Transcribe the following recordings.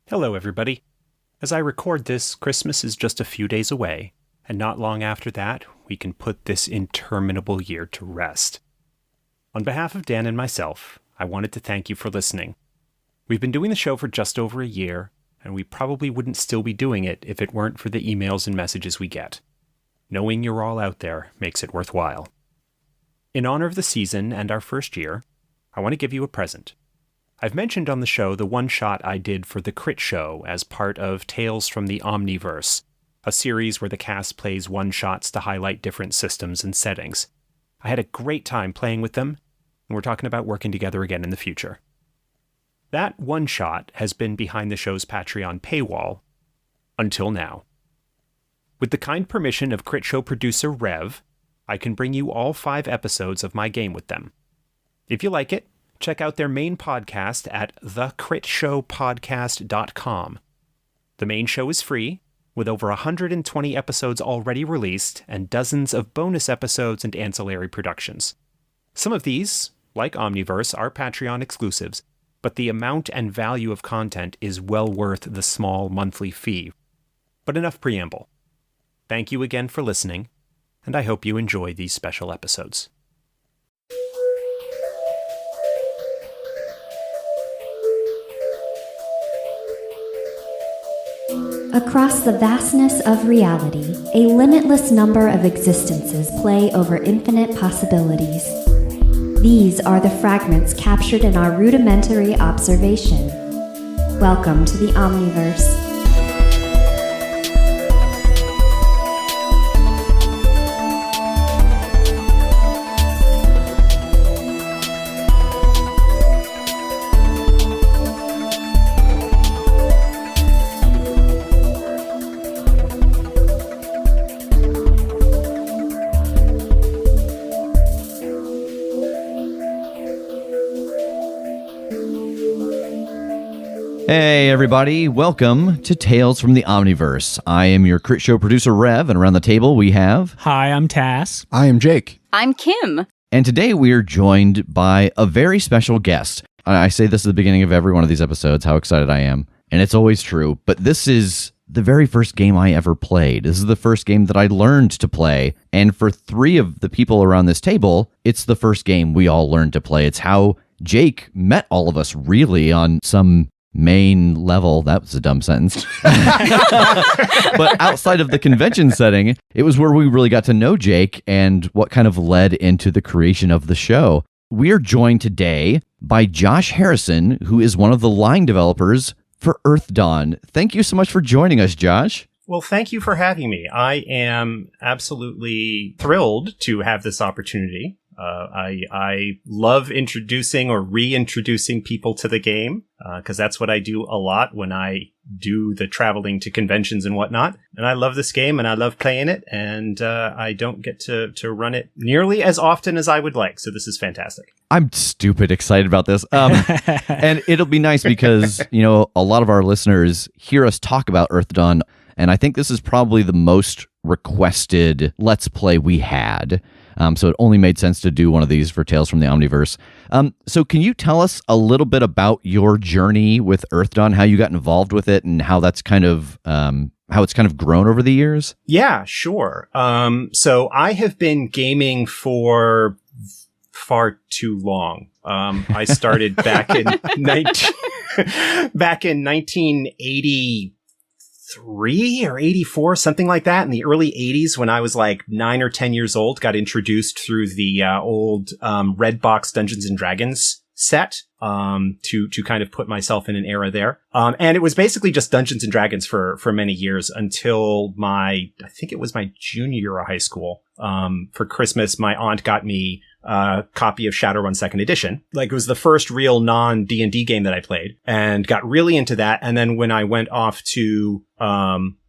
Hello, everybody. As I record this, Christmas is just a few days away, and not long after that, we can put this interminable year to rest. On behalf of Dan and myself, I wanted to thank you for listening. We've been doing the show for just over a year, and we probably wouldn't still be doing it if it weren't for the emails and messages we get. Knowing you're all out there makes it worthwhile. In honor of the season and our first year, I want to give you a present. I've mentioned on the show the one-shot I did for the Critshow as part of Tales from the Omniverse, a series where the cast plays one-shots to highlight different systems and settings. I had a great time playing with them, and we're talking about working together again in the future. That one-shot has been behind the show's Patreon paywall until now. With the kind permission of Critshow producer Rev, I can bring you all 5 episodes of my game with them. If you like it, check out their main podcast at thecritshowpodcast.com. The main show is free, with over 120 episodes already released and dozens of bonus episodes and ancillary productions. Some of these, like Omniverse, are Patreon exclusives, but the amount and value of content is well worth the small monthly fee. But enough preamble. Thank you again for listening, and I hope you enjoy these special episodes. Across the vastness of reality, a limitless number of existences play over infinite possibilities. These are the fragments captured in our rudimentary observation. Welcome to the Omniverse. Hey everybody, welcome to Tales from the Omniverse. I am your Critshow producer Rev, and around the table we have... Hi, I'm Tass. I am Jake. I'm Kim. And today we are joined by a very special guest. I say this at the beginning of every one of these episodes, how excited I am. And it's always true, but this is the very first game I ever played. This is the first game that I learned to play. And for 3 of the people around this table, it's the first game we all learned to play. It's how Jake met all of us, really, on some main level. That was a dumb sentence. But outside of the convention setting, it was where we really got to know Jake and what kind of led into the creation of the show. We are joined today by Josh Harrison, who is one of the line developers for Earthdawn. Thank you so much for joining us, Josh. Well, thank you for having me. I am absolutely thrilled to have this opportunity. I love introducing or reintroducing people to the game, because that's what I do a lot when I do the traveling to conventions and whatnot. And I love this game and I love playing it, and I don't get to run it nearly as often as I would like. So this is fantastic. I'm stupid excited about this. And it'll be nice because, you know, a lot of our listeners hear us talk about Earthdawn, and I think this is probably the most requested Let's Play we had. So it only made sense to do one of these for Tales from the Omniverse. So can you tell us a little bit about your journey with Earthdawn, how you got involved with it, and how that's kind of how it's kind of grown over the years? Yeah, sure. So I have been gaming for far too long. I started back in 1983 or 84, something like that, in the early 80s, when I was like 9 or 10 years old. Got introduced through the old Red Box Dungeons and Dragons set to kind of put myself in an era there. And it was basically just Dungeons and Dragons for many years until I think it was my junior year of high school. For Christmas, my aunt got me a copy of Shadowrun 2nd Edition. Like, it was the first real non-D&D game that I played, and got really into that. And then when I went off to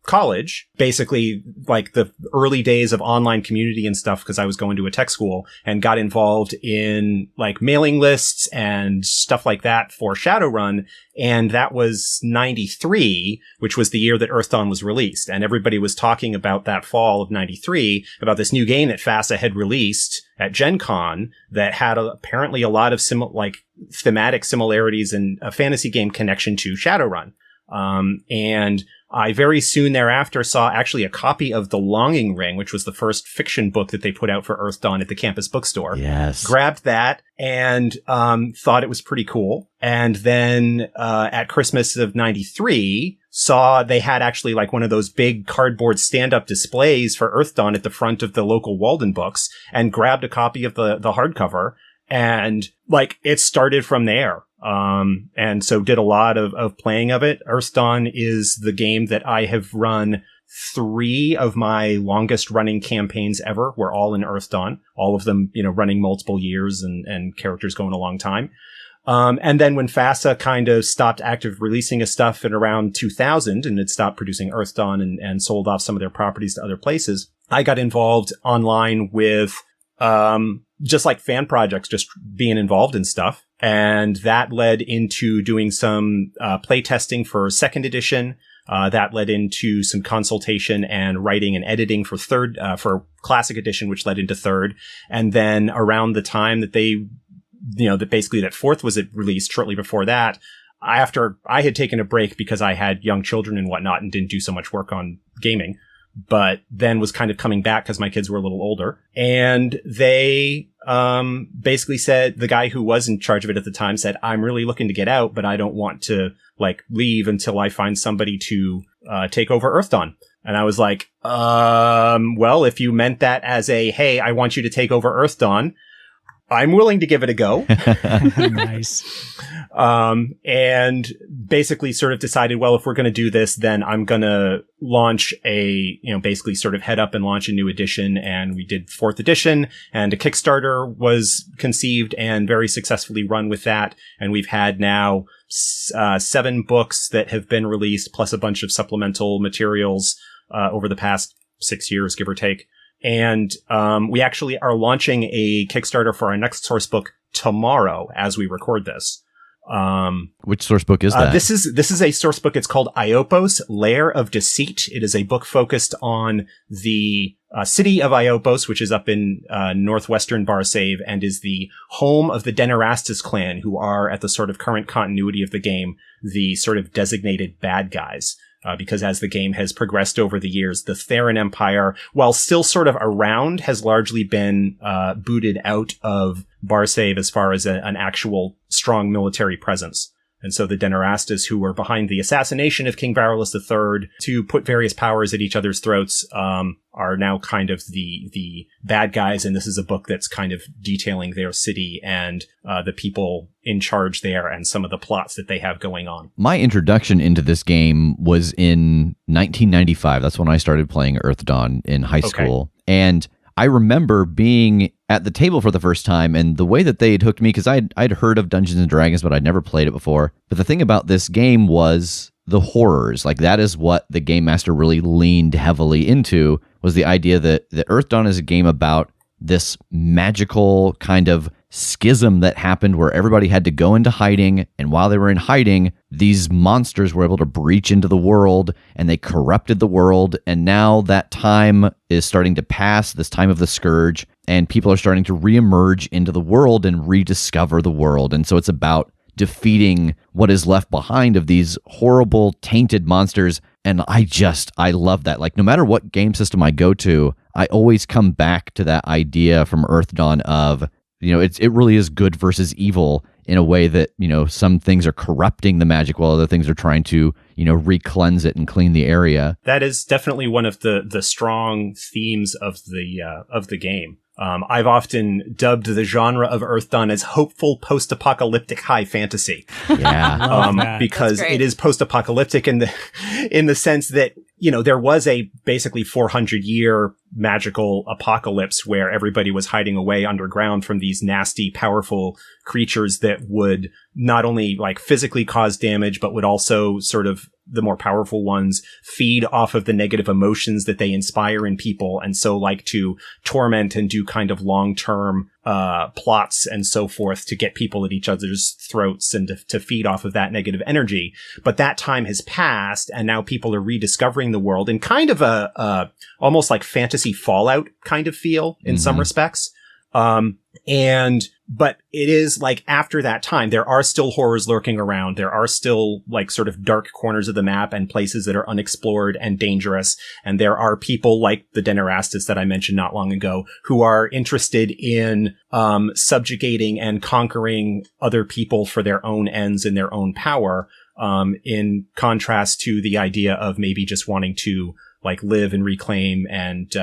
college, basically like the early days of online community and stuff, because I was going to a tech school, and got involved in like mailing lists and stuff like that for Shadowrun. And that was 93, which was the year that Earthdawn was released. And everybody was talking about that fall of 93, about this new game that FASA had released at Gen Con that had apparently a lot of thematic similarities and a fantasy game connection to Shadowrun. And I very soon thereafter saw actually a copy of The Longing Ring, which was the first fiction book that they put out for Earthdawn at the campus bookstore. Yes. Grabbed that and thought it was pretty cool. And then at Christmas of 93, saw they had actually like one of those big cardboard stand-up displays for Earthdawn at the front of the local Walden Books, and grabbed a copy of the hardcover. And like it started from there. And so did a lot of playing of it. Earthdawn is the game that I have run 3 of my longest running campaigns ever. Were all in Earthdawn, all of them, running multiple years and characters going a long time. And then when FASA kind of stopped active releasing his stuff in around 2000 and had stopped producing Earthdawn and sold off some of their properties to other places, I got involved online with, just like fan projects, just being involved in stuff. And that led into doing some play testing for 2nd edition. That led into some consultation and writing and editing for for classic edition, which led into 3rd. And then around the time that they, that basically that 4th was released shortly before that, after I had taken a break because I had young children and whatnot and didn't do so much work on gaming, but then was kind of coming back because my kids were a little older. And they basically said, the guy who was in charge of it at the time said, I'm really looking to get out, but I don't want to leave until I find somebody to take over Earthdawn. And I was like, well, if you meant that as hey, I want you to take over Earthdawn, I'm willing to give it a go. Nice. And basically sort of decided, well, if we're going to do this, then I'm going to launch basically sort of head up and launch a new edition. And we did 4th edition, and a Kickstarter was conceived and very successfully run with that. And we've had now 7 books that have been released, plus a bunch of supplemental materials over the past 6 years, give or take. And we actually are launching a Kickstarter for our next source book tomorrow as we record this. Which source book is that? This is a source book. It's called Iopos, Lair of Deceit. It is a book focused on the city of Iopos, which is up in northwestern Barsave and is the home of the Denerastus clan, who are, at the sort of current continuity of the game, the sort of designated bad guys. Because as the game has progressed over the years, the Theron Empire, while still sort of around, has largely been booted out of Barsave as far as an actual strong military presence. And so the Denerastus, who were behind the assassination of King Varolus III to put various powers at each other's throats, are now kind of the bad guys. And this is a book that's kind of detailing their city and the people in charge there and some of the plots that they have going on. My introduction into this game was in 1995. That's when I started playing Earthdawn in high school. And I remember being at the table for the first time, and the way that they had hooked me, because I'd heard of Dungeons and Dragons, but I'd never played it before. But the thing about this game was the horrors. Like, that is what the Game Master really leaned heavily into, was the idea that Earthdawn is a game about this magical kind of schism that happened where everybody had to go into hiding, and while they were in hiding, these monsters were able to breach into the world, and they corrupted the world, and now that time is starting to pass, this time of the Scourge, and people are starting to reemerge into the world and rediscover the world. And so it's about defeating what is left behind of these horrible, tainted monsters. And I love that. Like, no matter what game system I go to, I always come back to that idea from Earthdawn of, it really is good versus evil in a way that, some things are corrupting the magic while other things are trying to, re-cleanse it and clean the area. That is definitely one of the strong themes of the game. I've often dubbed the genre of Earthdawn as hopeful post-apocalyptic high fantasy. Yeah. Because it is post-apocalyptic in the sense that, there was a basically 400-year magical apocalypse where everybody was hiding away underground from these nasty, powerful creatures that would not only physically cause damage, but would also sort of, the more powerful ones, feed off of the negative emotions that they inspire in people, and so like to torment and do kind of long-term plots and so forth to get people at each other's throats and to feed off of that negative energy. But that time has passed, and now people are rediscovering the world in kind of a almost like fantasy Fallout kind of feel in some respects. And But it is like after that time, there are still horrors lurking around. There are still like sort of dark corners of the map and places that are unexplored and dangerous. And there are people like the Denerastus that I mentioned not long ago who are interested in subjugating and conquering other people for their own ends and their own power, in contrast to the idea of maybe just wanting to like live and reclaim and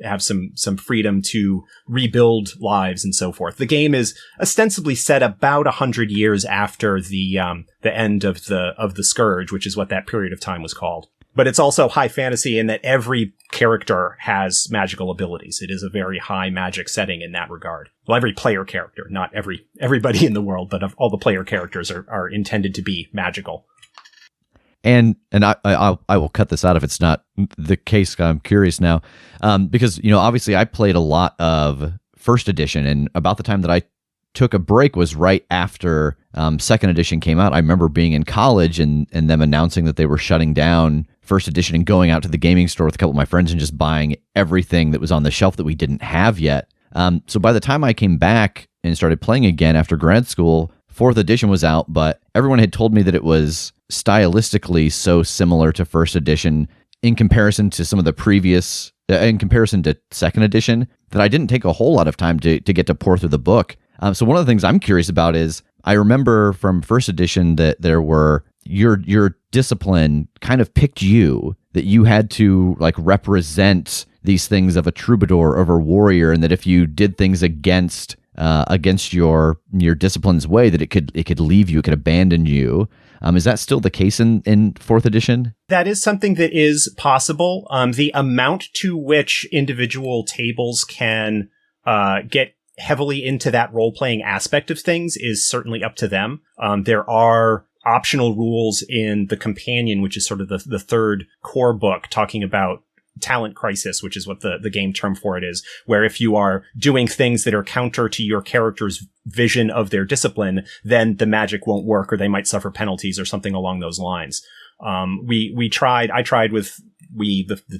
have some freedom to rebuild lives and so forth. The game is ostensibly set about 100 years after the end of the Scourge, which is what that period of time was called. But it's also high fantasy in that every character has magical abilities. It is a very high magic setting in that regard. Well, every player character, not everybody in the world, but all the player characters are intended to be magical. And I will cut this out if it's not the case. I'm curious now, because obviously I played a lot of first edition, and about the time that I took a break was right after second edition came out. I remember being in college and them announcing that they were shutting down first edition and going out to the gaming store with a couple of my friends and just buying everything that was on the shelf that we didn't have yet. So by the time I came back and started playing again after grad school, fourth edition was out, but everyone had told me that it was stylistically so similar to first edition in comparison to some of the previous, in comparison to second edition, that I didn't take a whole lot of time to get to pour through the book. So one of the things I'm curious about is I remember from first edition that there were your discipline kind of picked you, that you had to like represent these things of a troubadour, of a warrior, and that if you did things against your discipline's way, that it could leave you, it could abandon you. Is that still the case in fourth edition? That is something that is possible. The amount to which individual tables can get heavily into that role-playing aspect of things is certainly up to them. There are optional rules in the companion, which is sort of the third core book, talking about talent crisis, which is what the game term for it is, where if you are doing things that are counter to your character's vision of their discipline, then the magic won't work, or they might suffer penalties or something along those lines. The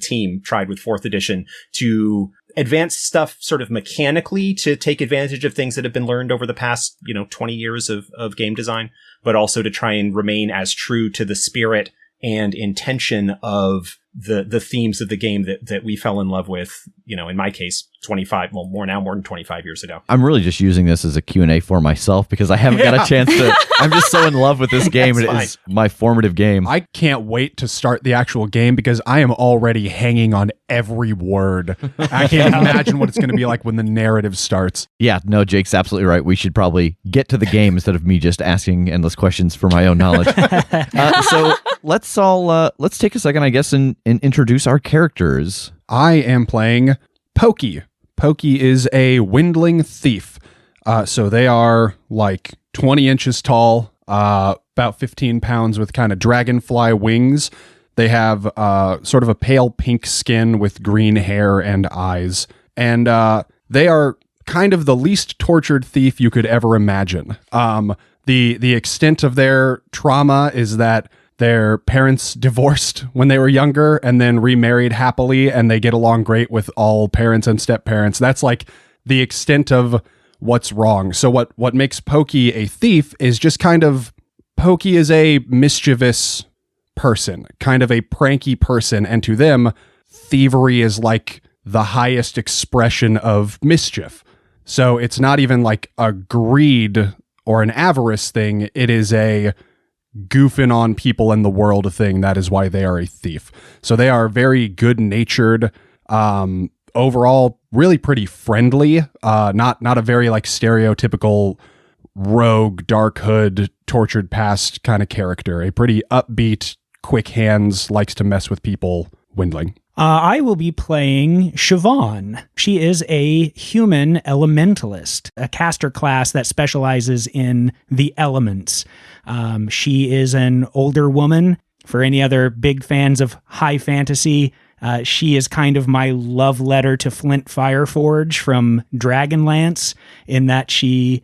team tried with fourth edition to advance stuff sort of mechanically to take advantage of things that have been learned over the past, 20 years of game design, but also to try and remain as true to the spirit and intention of the themes of the game that we fell in love with, in my case, more than 25 years ago. I'm really just using this as a Q&A for myself because I haven't got a chance to, I'm just so in love with this game. And it is my formative game. I can't wait to start the actual game because I am already hanging on every word. I can't imagine what it's going to be like when the narrative starts. Yeah, no, Jake's absolutely right. We should probably get to the game instead of me just asking endless questions for my own knowledge. So let's take a second, I guess, and introduce our characters. I am playing Pokey. Pokey is a windling thief. So they are like 20 inches tall, about 15 pounds, with kind of dragonfly wings. They have sort of a pale pink skin with green hair and eyes. And they are kind of the least tortured thief you could ever imagine. The extent of their trauma is that their parents divorced when they were younger and then remarried happily, and they get along great with all parents and step-parents. That's like the extent of what's wrong. So what makes Pokey a thief is just kind of, Pokey is a mischievous person, kind of a pranky person, and to them, thievery is like the highest expression of mischief. So it's not even like a greed or an avarice thing, it is a goofing on people in the world thing. That is why they are a thief. So they are very good-natured, overall really pretty friendly, not a very like stereotypical rogue, dark hood, tortured past kind of character. A pretty upbeat, quick hands, likes to mess with people, windling. I will be playing Siobhan. She is a human elementalist, a caster class that specializes in the elements. She is an older woman. For any other big fans of high fantasy, she is kind of my love letter to Flint Fireforge from Dragonlance, in that she's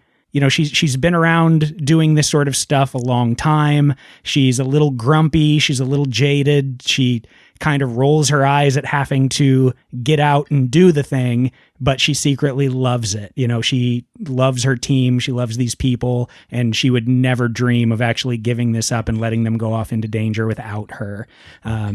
been around doing this sort of stuff a long time. She's a little grumpy. She's a little jaded. She kind of rolls her eyes at having to get out and do the thing, but she secretly loves it. You know, she loves her team, she loves these people, and she would never dream of actually giving this up and letting them go off into danger without her.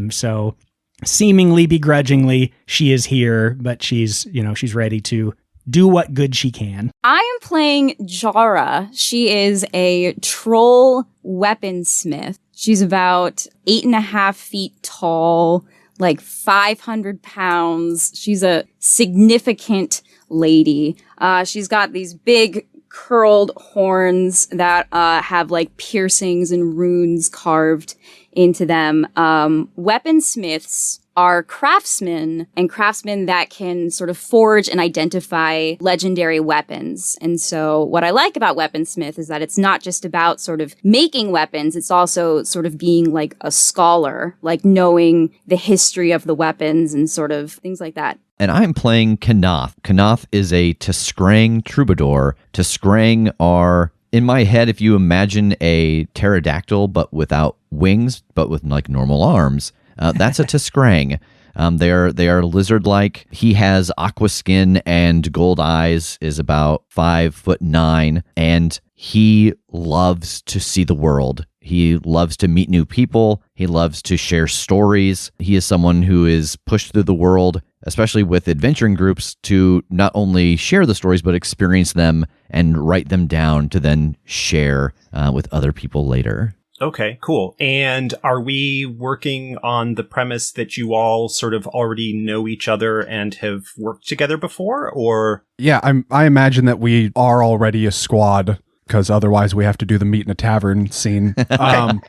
So seemingly begrudgingly, she is here, but she's ready to do what good she can. I am playing Jara. She is a troll weaponsmith. She's about 8.5 feet tall, like 500 pounds. She's a significant lady. She's got these big curled horns that have like piercings and runes carved into them. Weaponsmiths are craftsmen, and craftsmen that can sort of forge and identify legendary weapons. And so what I like about weaponsmith is that it's not just about sort of making weapons, it's also sort of being like a scholar, like knowing the history of the weapons and sort of things like that. And I'm playing Kanath. Kanath is a Tiskrang troubadour. Tiskrang are, in my head, if you imagine a pterodactyl but without wings, but with like normal arms, that's a Tiskrang. They are lizard-like. He has aqua skin and gold eyes, is about 5'9", and he loves to see the world. He loves to meet new people. He loves to share stories. He is someone who is pushed through the world, especially with adventuring groups, to not only share the stories, but experience them and write them down to then share with other people later. Okay, cool. And are we working on the premise that you all sort of already know each other and have worked together before, or? Yeah, I imagine that we are already a squad, because otherwise we have to do the meet in a tavern scene. I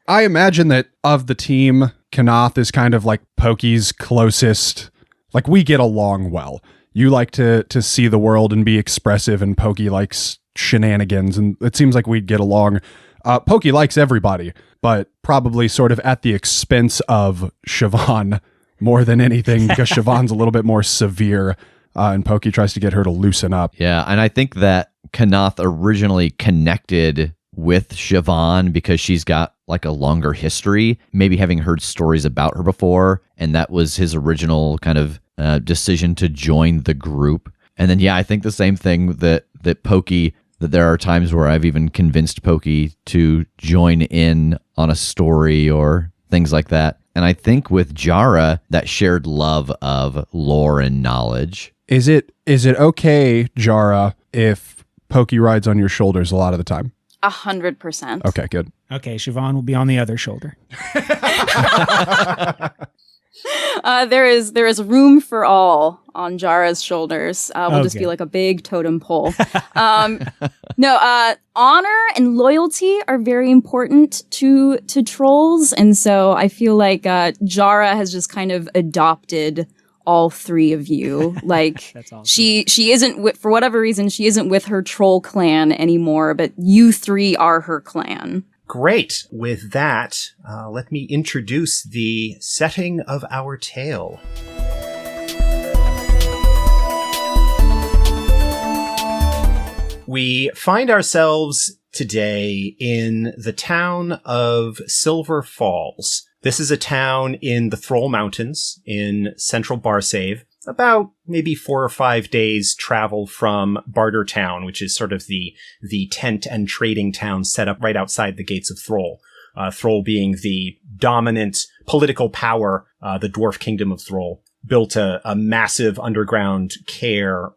imagine that of the team, Kanath is kind of like Pokey's closest. Like, we get along well. You like to see the world and be expressive, and Pokey likes shenanigans, and it seems like we'd get along. Pokey likes everybody, but probably sort of at the expense of Siobhan more than anything, because Siobhan's a little bit more severe, and Pokey tries to get her to loosen up. Yeah, and I think that Kanath originally connected with Siobhan because she's got like a longer history, maybe having heard stories about her before, and that was his original kind of decision to join the group. And then, yeah, I think the same thing that Pokey, that there are times where I've even convinced Pokey to join in on a story or things like that. And I think with Jara, that shared love of lore and knowledge. Is it okay, Jara, if Pokey rides on your shoulders a lot of the time? 100%. Okay, good. Okay, Siobhan will be on the other shoulder. There is room for all on Jara's shoulders. We'll just be like a big totem pole. Honor and loyalty are very important to trolls, and so I feel like Jara has just kind of adopted all three of you. Like, that's awesome. She isn't for whatever reason, she isn't with her troll clan anymore, but you three are her clan. Great. With that, let me introduce the setting of our tale. We find ourselves today in the town of Silver Falls. This is a town in the Thrall Mountains in central Barsave, about maybe 4 or 5 days travel from Bartertown, which is sort of the tent and trading town set up right outside the gates of Thrall. Thrall being the dominant political power, the dwarf kingdom of Thrall, built a massive underground care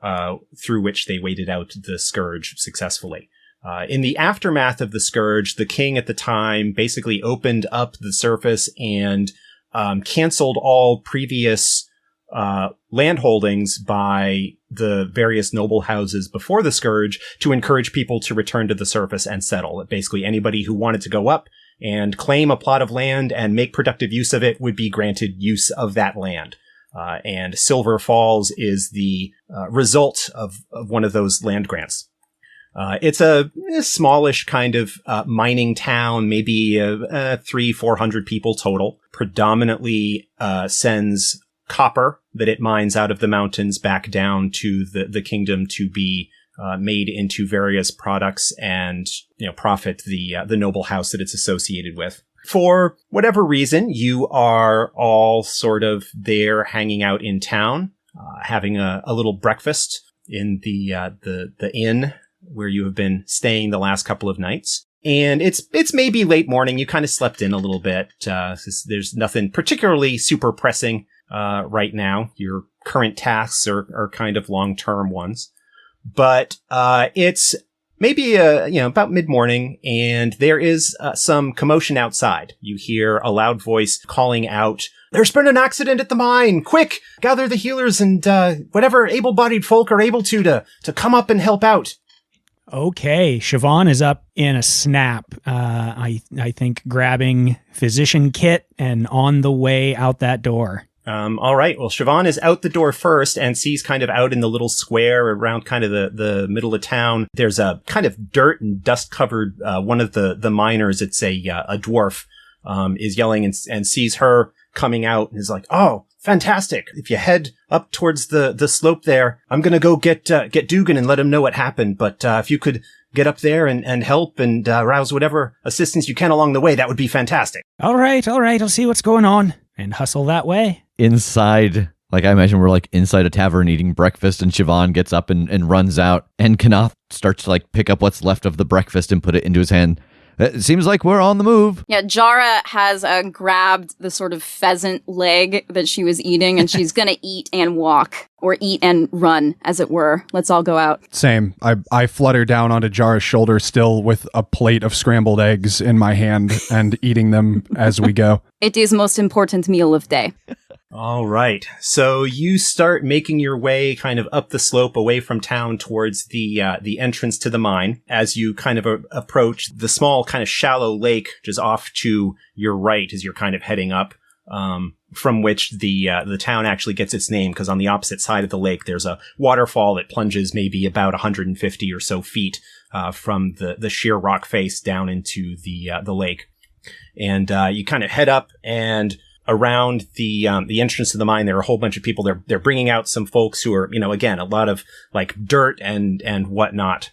through which they waited out the Scourge successfully. In the aftermath of the Scourge, the king at the time basically opened up the surface and canceled all previous landholdings by the various noble houses before the Scourge to encourage people to return to the surface and settle. Basically, anybody who wanted to go up and claim a plot of land and make productive use of it would be granted use of that land. And Silver Falls is the result of one of those land grants. It's a smallish kind of mining town, maybe 300-400 people total. Predominantly sends copper that it mines out of the mountains back down to the kingdom to be made into various products and profit the noble house that it's associated with. for whatever reason, you are all sort of there hanging out in town, having a little breakfast in the inn where you have been staying the last couple of nights. And it's maybe late morning. You kind of slept in a little bit. There's nothing particularly super pressing right now. Your current tasks are kind of long-term ones. But it's maybe about mid-morning, and there is some commotion outside. You hear a loud voice calling out, "There's been an accident at the mine! Quick! Gather the healers and whatever able-bodied folk are able to come up and help out." Okay, Siobhan is up in a snap. I think grabbing physician kit and on the way out that door. All right. Well, Siobhan is out the door first and sees kind of out in the little square around kind of the middle of town. There's a kind of dirt and dust covered, one of the miners. It's a dwarf, is yelling and sees her coming out and is like, "Oh, fantastic. If you head up towards the slope there, I'm going to go get Dugan and let him know what happened. But, if you could get up there and help and, rouse whatever assistance you can along the way, that would be fantastic." All right. I'll see what's going on and hustle that way. Inside, like I imagine we're like inside a tavern eating breakfast, and Siobhan gets up and runs out, and Kanath starts to like pick up what's left of the breakfast and put it into his hand. It seems like we're on the move. Yeah, Jara has grabbed the sort of pheasant leg that she was eating, and she's gonna eat and walk, or eat and run, as it were. Let's all go out. Same. I flutter down onto Jara's shoulder, still with a plate of scrambled eggs in my hand, and eating them as we go. It is most important meal of day. All right. So you start making your way kind of up the slope away from town towards the entrance to the mine. As you kind of approach the small kind of shallow lake just off to your right as you're kind of heading up, from which the town actually gets its name, because on the opposite side of the lake there's a waterfall that plunges maybe about 150 or so feet from the sheer rock face down into the lake. And you kind of head up, and around the entrance to the mine, there are a whole bunch of people. They're bringing out some folks who are, again, a lot of like dirt and whatnot,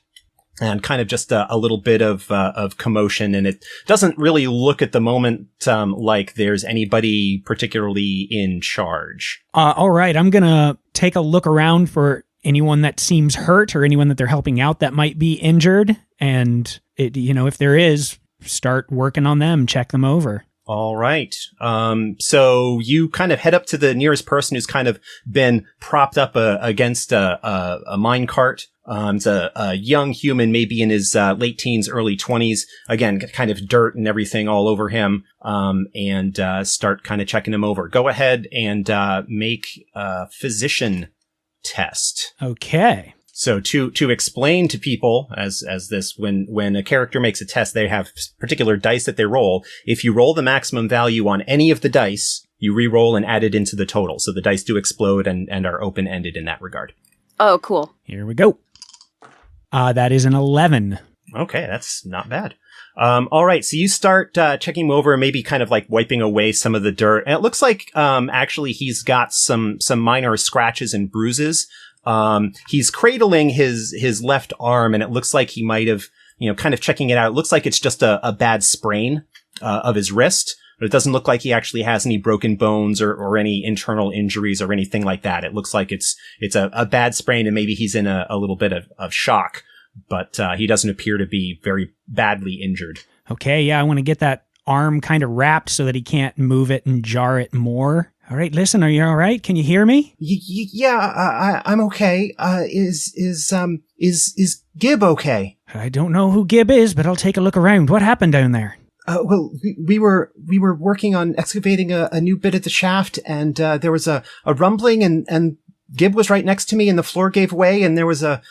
and kind of just a little bit of commotion. And it doesn't really look at the moment like there's anybody particularly in charge. All right, I'm gonna take a look around for anyone that seems hurt or anyone that they're helping out that might be injured, and if there is, start working on them, check them over. All right. So you kind of head up to the nearest person who's kind of been propped up against a mine cart. It's a young human, maybe in his late teens, early 20s. Again, kind of dirt and everything all over him. And start kind of checking him over. Go ahead and make a physician test. Okay. So to explain to people as this, when a character makes a test, they have particular dice that they roll. If you roll the maximum value on any of the dice, you re-roll and add it into the total. So the dice do explode and are open-ended in that regard. Oh, cool. Here we go. That is an 11. Okay, that's not bad. All right, so you start checking him over, maybe kind of like wiping away some of the dirt. And it looks like actually he's got some minor scratches and bruises. He's cradling his left arm, and it looks like he might have, kind of checking it out. It looks like it's just a bad sprain, of his wrist, but it doesn't look like he actually has any broken bones or any internal injuries or anything like that. It looks like it's a bad sprain, and maybe he's in a little bit of shock, but, he doesn't appear to be very badly injured. Okay. Yeah. I want to get that arm kind of wrapped so that he can't move it and jar it more. All right, listen, are you all right? Can you hear me? Yeah, I'm okay. Is Gib okay? I don't know who Gib is, but I'll take a look around. What happened down there? Well, we were working on excavating a new bit of the shaft, and there was a rumbling, and Gib was right next to me, and the floor gave way, and there was a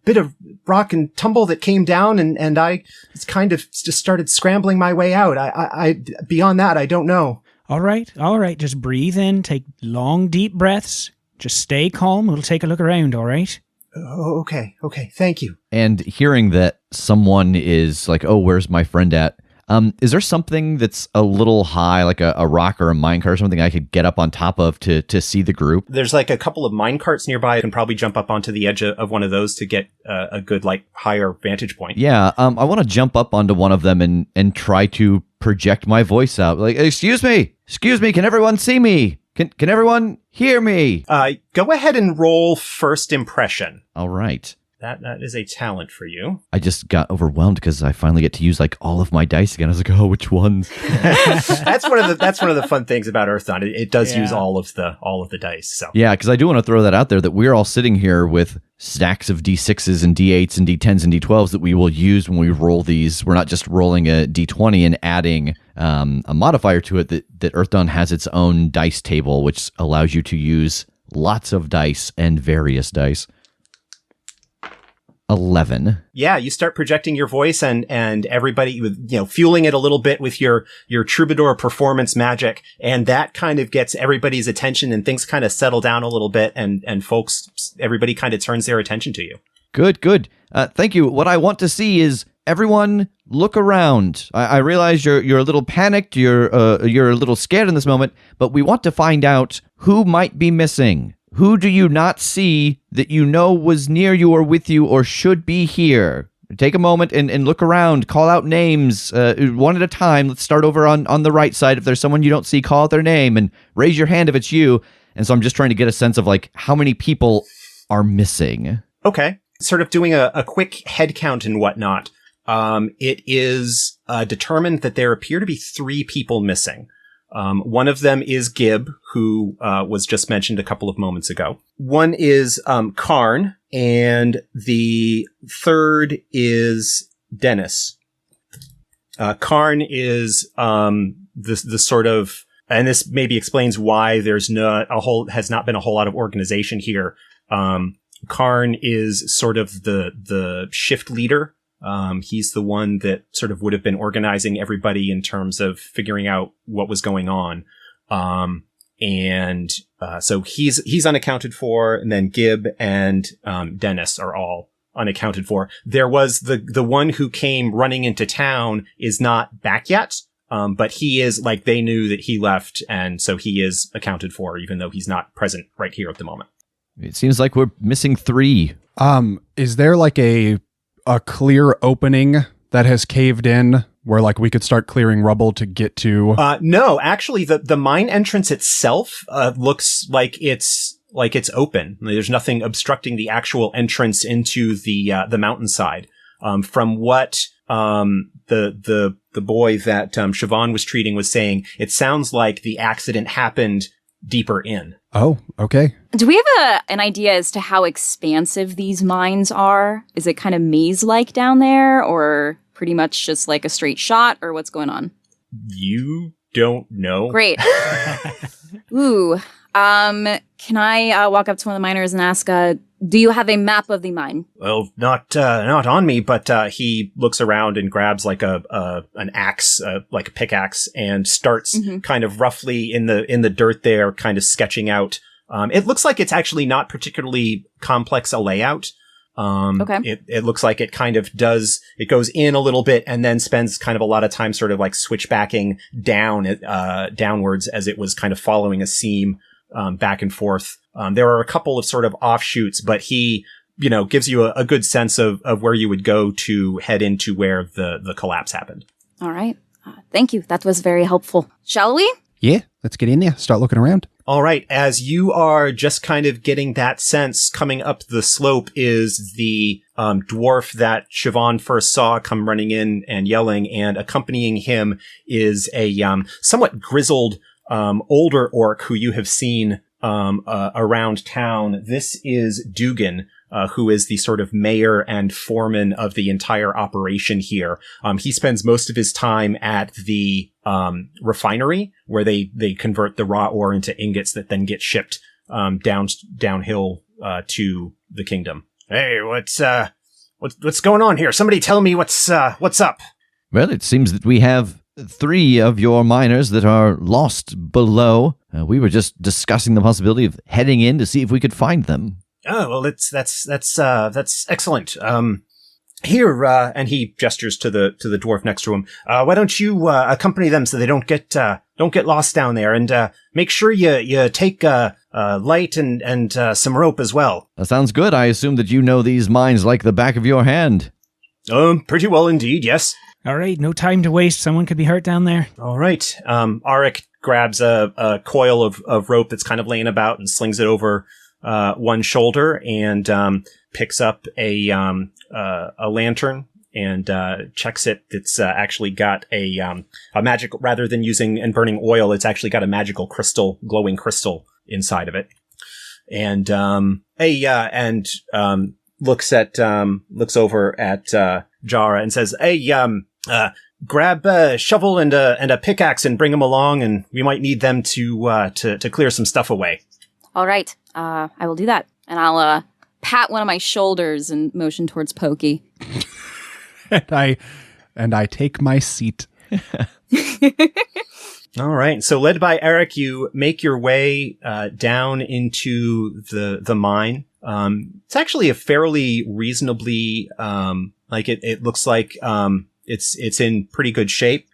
bit of rock and tumble that came down, and I kind of just started scrambling my way out. I beyond that, I don't know. All right. Just breathe in, take long, deep breaths. Just stay calm. We'll take a look around, all right? Okay. Thank you. And hearing that someone is like, "Oh, where's my friend at?" Is there something that's a little high, like a rock or a minecart or something I could get up on top of to see the group? There's like a couple of minecarts nearby. You can probably jump up onto the edge of one of those to get a good, like, higher vantage point. Yeah, I want to jump up onto one of them and try to project my voice out. Like, excuse me, can everyone see me? Can everyone hear me? Go ahead and roll first impression. All right. That is a talent for you. I just got overwhelmed because I finally get to use like all of my dice again. I was like, oh, which ones? That's one of the fun things about Earthdawn. It does use all of the dice. So yeah, because I do want to throw that out there that we're all sitting here with stacks of D6s and D8s and D10s and D12s that we will use when we roll these. We're not just rolling a D20 and adding a modifier to it. That Earthdawn has its own dice table, which allows you to use lots of dice and various dice. 11. Yeah, you start projecting your voice and everybody, fueling it a little bit with your troubadour performance magic, and that kind of gets everybody's attention, and things kind of settle down a little bit, and everybody kind of turns their attention to you. Good. Thank you. What I want to see is everyone look around. I realize you're a little panicked, you're a little scared in this moment, but we want to find out who might be missing. Who do you not see that you know was near you or with you or should be here? Take a moment and look around. Call out names one at a time. Let's start over on the right side. If there's someone you don't see, call out their name and raise your hand if it's you. And so I'm just trying to get a sense of like how many people are missing. Okay. Sort of doing a quick head count and whatnot. It is determined that there appear to be 3 people missing. One of them is Gib, who was just mentioned a couple of moments ago. One is Karn, and the third is Dennis. Karn is the sort of, and this maybe explains why there's has not been a whole lot of organization here. Karn is sort of the shift leader. He's the one that sort of would have been organizing everybody in terms of figuring out what was going on. So he's unaccounted for, and then Gib and Dennis are all unaccounted for. There was the one who came running into town is not back yet. But he is, like, they knew that he left, and so he is accounted for, even though he's not present right here at the moment. It seems like we're missing 3. Is there like a clear opening that has caved in where like we could start clearing rubble to get to? No, actually the mine entrance itself, looks like it's open. There's nothing obstructing the actual entrance into the mountainside. From what, the boy that, Siobhan was treating was saying, it sounds like the accident happened deeper in. Oh, okay. Do we have an idea as to how expansive these mines are? Is it kind of maze-like down there, or pretty much just like a straight shot, or what's going on? You don't know. Great. Ooh. Can I walk up to one of the miners and ask, do you have a map of the mine? Well, not on me, but he looks around and grabs like an axe, like a pickaxe, and starts kind of roughly in the dirt there, kind of sketching out. It looks like it's actually not particularly complex a layout. Okay. It looks like it kind of it goes in a little bit and then spends kind of a lot of time sort of like switchbacking downwards as it was kind of following a seam, back and forth. There are a couple of sort of offshoots, but he, gives you a good sense of where you would go to head into where the collapse happened. All right. Thank you. That was very helpful. Shall we? Yeah, let's get in there. Start looking around. All right. As you are just kind of getting that sense, coming up the slope is the dwarf that Siobhan first saw come running in and yelling, and accompanying him is a somewhat grizzled older orc who you have seen around town. This is Dugan, who is the sort of mayor and foreman of the entire operation here. He spends most of his time at the refinery, where they convert the raw ore into ingots that then get shipped downhill to the kingdom. Hey, what's going on here? Somebody tell me what's up. Well, it seems that we have 3 of your miners that are lost below. We were just discussing the possibility of heading in to see if we could find them. Oh, well, that's excellent. Here, and he gestures to the dwarf next to him. Why don't you accompany them so they don't get lost down there, and make sure you take light and some rope as well. That sounds good. I assume that you know these mines like the back of your hand. Pretty well indeed. Yes. All right, no time to waste. Someone could be hurt down there. All right. Arik grabs a coil of rope that's kind of laying about and slings it over one shoulder, and picks up a lantern and checks it. It's actually got a magical, rather than using and burning oil, it's actually got a magical crystal, glowing crystal inside of it. And looks over at Jara and says, "Hey, grab a shovel and a pickaxe and bring them along, and we might need them to clear some stuff away." All right. I will do that. And I'll pat one of my shoulders and motion towards Pokey. and I take my seat. All right. So led by Eric, you make your way down into the mine. It's actually a fairly reasonably it looks like it's in pretty good shape.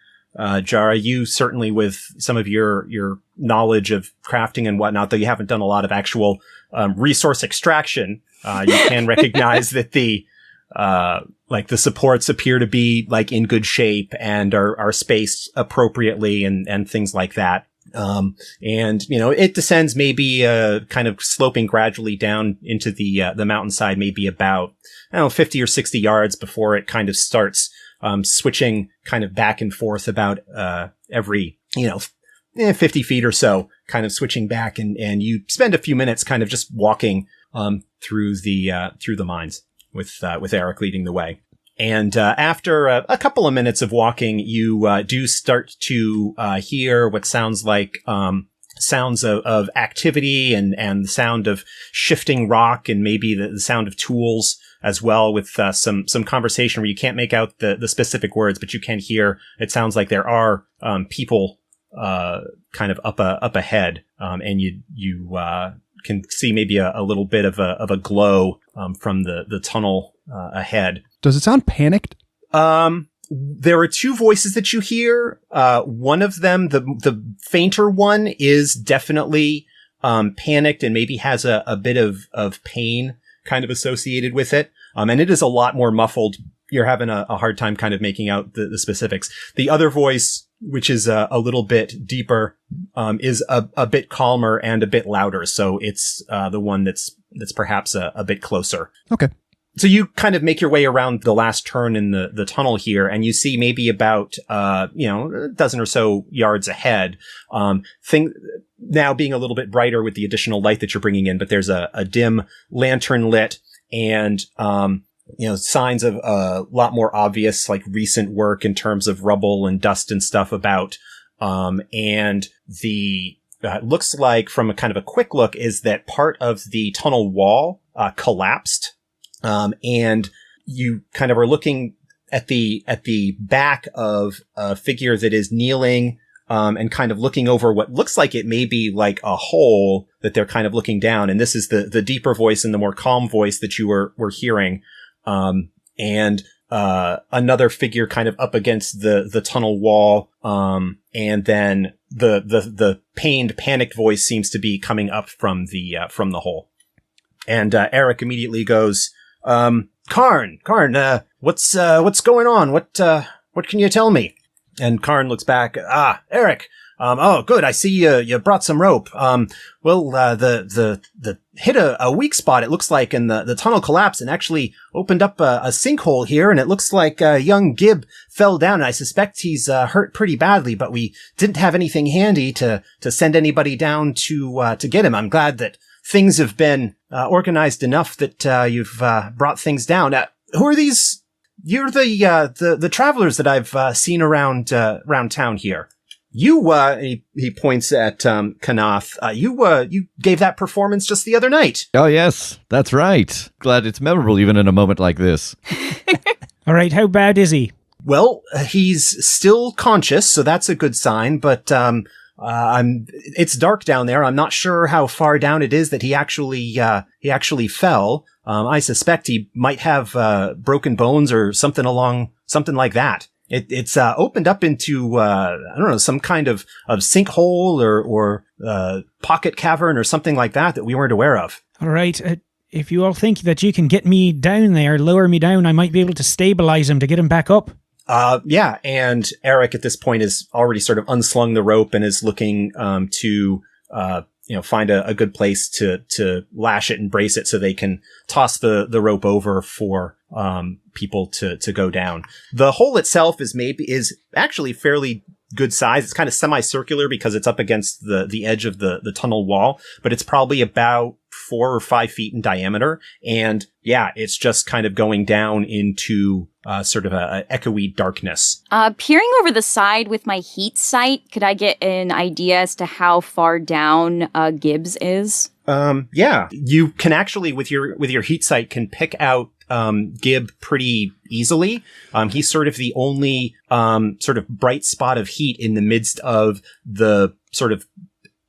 Jara, you certainly, with some of your knowledge of crafting and whatnot, though you haven't done a lot of actual resource extraction, you can recognize that the supports appear to be in good shape and are spaced appropriately and things like that. And it descends maybe kind of sloping gradually down into the mountainside, maybe about 50 or 60 yards before it kind of starts switching kind of back and forth about every 50 feet or so, kind of switching back, and you spend a few minutes kind of just walking through the mines with Eric leading the way. And after a couple of minutes of walking, you do start to hear what sounds like sounds of activity and the sound of shifting rock, and maybe the sound of tools as well, with some conversation where you can't make out the specific words, but you can hear, it sounds like there are people kind of up ahead, and you can see maybe a little bit of a glow from the tunnel ahead. Does it sound panicked? There are two voices that you hear. One of them, the fainter one, is definitely panicked and maybe has a bit of pain kind of associated with it. And it is a lot more muffled. You're having a hard time kind of making out the specifics. The other voice, which is a little bit deeper, is a bit calmer and a bit louder. So it's the one that's perhaps a bit closer. Okay. So you kind of make your way around the last turn in the tunnel here, and you see maybe about a dozen or so yards ahead. Now being a little bit brighter with the additional light that you're bringing in, but there's a dim lantern lit, and signs of a lot more obvious recent work in terms of rubble and dust and stuff about. And the looks like, from a kind of a quick look, is that part of the tunnel wall collapsed. And you kind of are looking at the back of a figure that is kneeling, and kind of looking over what looks like it may be like a hole that they're kind of looking down. And this is the deeper voice and the more calm voice that you were hearing. And another figure kind of up against the tunnel wall. And then the panicked voice seems to be coming up from the hole. And Eric immediately goes, Karn, what's going on? What can you tell me? And Karn looks back. Eric. Oh, good. I see you brought some rope. The hit a weak spot, it looks like, and the tunnel collapsed and actually opened up a sinkhole here. And it looks like young Gib fell down. And I suspect he's hurt pretty badly, but we didn't have anything handy to send anybody down to get him. I'm glad that things have been organized enough that you've brought things down. Who are these? You're the travelers that I've seen around town here. You he points at Kanath. You gave that performance just the other night. Oh yes, that's right. Glad it's memorable even in a moment like this. All right, how bad is he? Well, he's still conscious, so that's a good sign. But It's dark down there. I'm not sure how far down it is that he actually fell. I suspect he might have broken bones or something like that. It's opened up into I don't know, some kind of sinkhole or pocket cavern or something like that we weren't aware of. All right. If you all think that you can get me down there, lower me down, I might be able to stabilize him to get him back up. Yeah, and Eric at this point is already sort of unslung the rope and is looking to find a good place to lash it and brace it so they can toss the rope over for people to go down. The hole itself is actually fairly good size. It's kind of semicircular because it's up against the edge of the tunnel wall, but it's probably about 4 or 5 feet in diameter. And yeah, it's just kind of going down into sort of a echoey darkness. Peering over the side with my heat sight, could I get an idea as to how far down Gibbs is? Yeah, you can actually with your heat sight can pick out Gib pretty easily. He's sort of the only sort of bright spot of heat in the midst of the sort of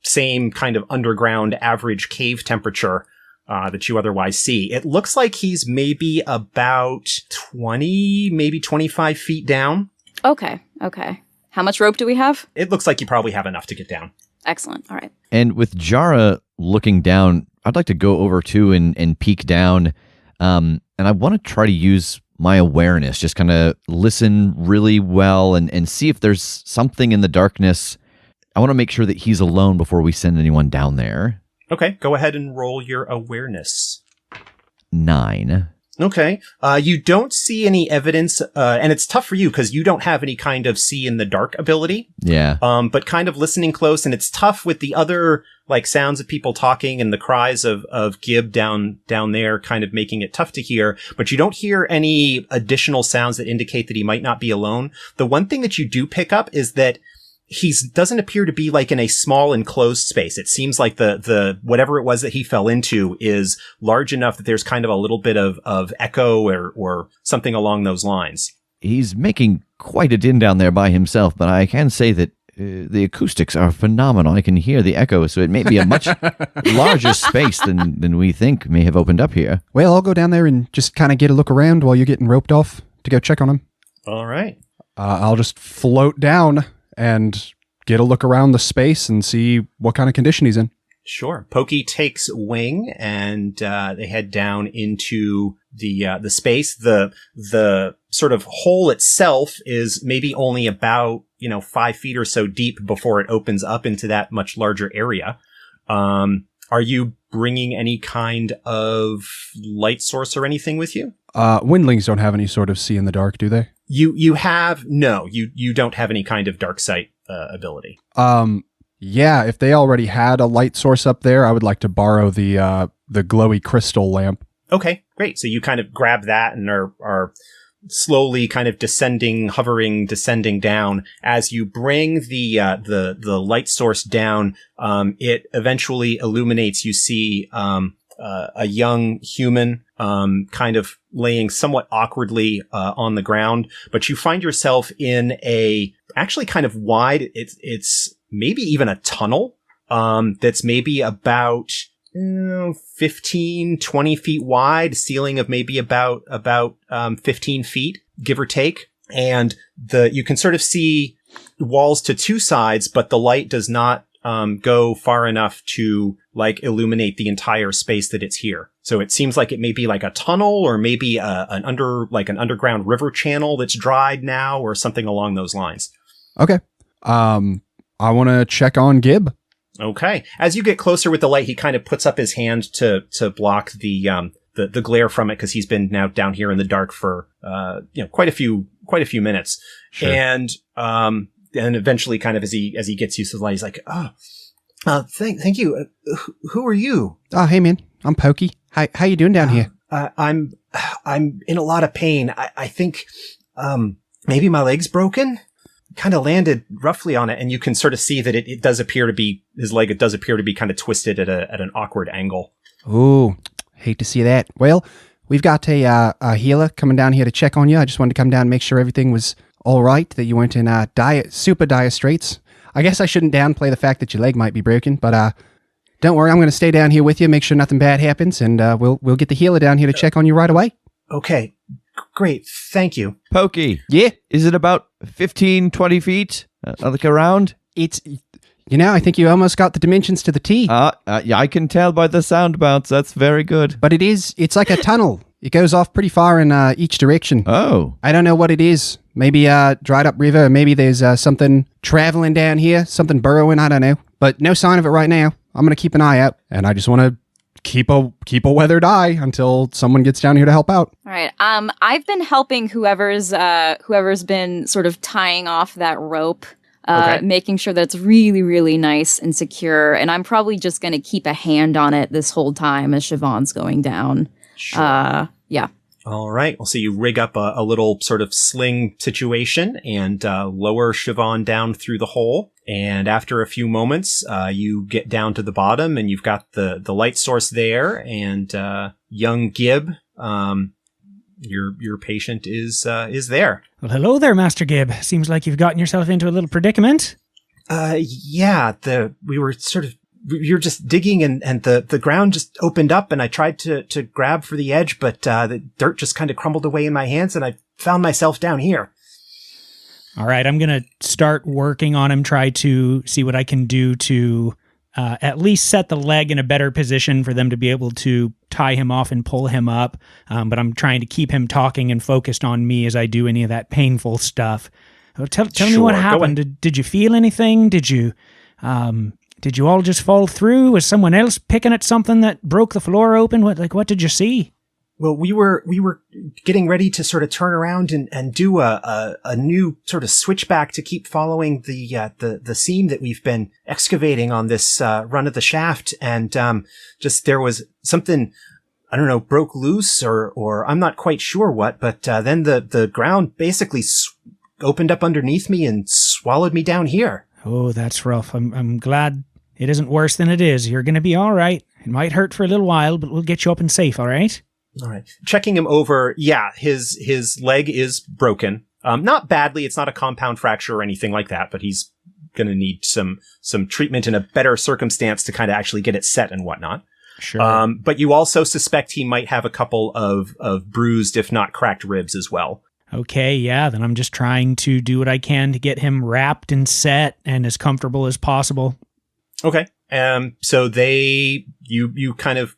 same kind of underground average cave temperature that you otherwise see. It looks like he's maybe about 20, maybe 25 feet down. Okay. How much rope do we have? It looks like you probably have enough to get down. Excellent. All right. And with Jara looking down, I'd like to go over too and peek down. And I want to try to use my awareness, just kind of listen really well and see if there's something in the darkness. I want to make sure that he's alone before we send anyone down there. Okay, go ahead and roll your awareness. 9. Okay. You don't see any evidence, and it's tough for you because you don't have any kind of see in the dark ability. Yeah. But kind of listening close, and it's tough with the other like sounds of people talking and the cries of Gib down there kind of making it tough to hear, but you don't hear any additional sounds that indicate that he might not be alone. The one thing that you do pick up is that doesn't appear to be like in a small enclosed space. It seems like the whatever it was that he fell into is large enough that there's kind of a little bit of echo or something along those lines. He's making quite a din down there by himself, but I can say that the acoustics are phenomenal. I can hear the echo, so it may be a much larger space than we think may have opened up here. Well, I'll go down there and just kind of get a look around while you're getting roped off to go check on him. All right. I'll just float down and get a look around the space and see what kind of condition he's in. Sure. Pokey takes wing and they head down into the space. The sort of hole itself is maybe only about 5 feet or so deep before it opens up into that much larger area. Are you bringing any kind of light source or anything with you? Windlings don't have any sort of see in the dark, do they? You don't have any kind of dark sight ability. Yeah, if they already had a light source up there, I would like to borrow the glowy crystal lamp. Okay, great. So you kind of grab that and are slowly kind of descending down. As you bring the light source down, it eventually illuminates. You see a young human kind of laying somewhat awkwardly on the ground, but you find yourself in a actually kind of wide, it's maybe even a tunnel that's maybe about 15, 20 feet wide, ceiling of maybe about 15 feet, give or take. And you can sort of see walls to two sides, but the light does not go far enough to like illuminate the entire space that it's here. So it seems like it may be like a tunnel or maybe an underground river channel that's dried now or something along those lines. Okay. I want to check on Gib. Okay. As you get closer with the light, he kind of puts up his hand to block the glare from it because he's been now down here in the dark for quite a few minutes. Sure. And eventually, kind of as he gets used to the light, he's like, thank you. Who are you? Oh, hey man, I'm Pokey. How you doing down here? I'm in a lot of pain. I think maybe my leg's broken. Kind of landed roughly on it, and you can sort of see that it does appear to be his leg. It does appear to be kind of twisted at an awkward angle. Ooh, hate to see that. Well, we've got a healer coming down here to check on you. I just wanted to come down and make sure everything was all right, that you weren't in super dire straits. I guess I shouldn't downplay the fact that your leg might be broken, but don't worry, I'm going to stay down here with you, make sure nothing bad happens, and we'll get the healer down here to check on you right away. Okay, great, thank you. Pokey, Yeah, is it about 15, 20 feet? Look around. it's... I think you almost got the dimensions to the T. Yeah, I can tell by the sound bounce. That's very good. But it's like a tunnel. It goes off pretty far in each direction. Oh. I don't know what it is. Maybe dried up river. Maybe there's something traveling down here, something burrowing. I don't know. But no sign of it right now. I'm going to keep an eye out. And I just want to keep a weathered eye until someone gets down here to help out. All right. I've been helping whoever's been sort of tying off that rope. Making sure that it's really, really nice and secure. And I'm probably just going to keep a hand on it this whole time as Siobhan's going down. Sure. Yeah. All right. Well, so you rig up a little sort of sling situation and lower Siobhan down through the hole. And after a few moments, you get down to the bottom and you've got the light source there. And young Gibb, your patient is there. Well, hello there, Master Gibb. Seems like you've gotten yourself into a little predicament. Yeah, we were we were just digging and the ground just opened up and I tried to grab for the edge, but the dirt just kind of crumbled away in my hands and I found myself down here. All right, I'm going to start working on him, try to see what I can do to at least set the leg in a better position for them to be able to tie him off and pull him up. But I'm trying to keep him talking and focused on me as I do any of that painful stuff. Tell me what happened. Did you feel anything? Did you all just fall through? Was someone else picking at something that broke the floor open? What did you see? Well, we were getting ready to sort of turn around and do a new sort of switchback to keep following the seam that we've been excavating on this run of the shaft, and just there was something, I don't know, broke loose or I'm not quite sure what, but then the ground basically opened up underneath me and swallowed me down here. Oh, that's rough. I'm glad it isn't worse than it is. You're going to be all right. It might hurt for a little while, but we'll get you up and safe, all right? All right. Checking him over, yeah, his leg is broken. Not badly. It's not a compound fracture or anything like that, but he's going to need some treatment in a better circumstance to kind of actually get it set and whatnot. Sure. But you also suspect he might have a couple of bruised, if not cracked ribs as well. Okay, yeah, then I'm just trying to do what I can to get him wrapped and set and as comfortable as possible. Okay. So you kind of,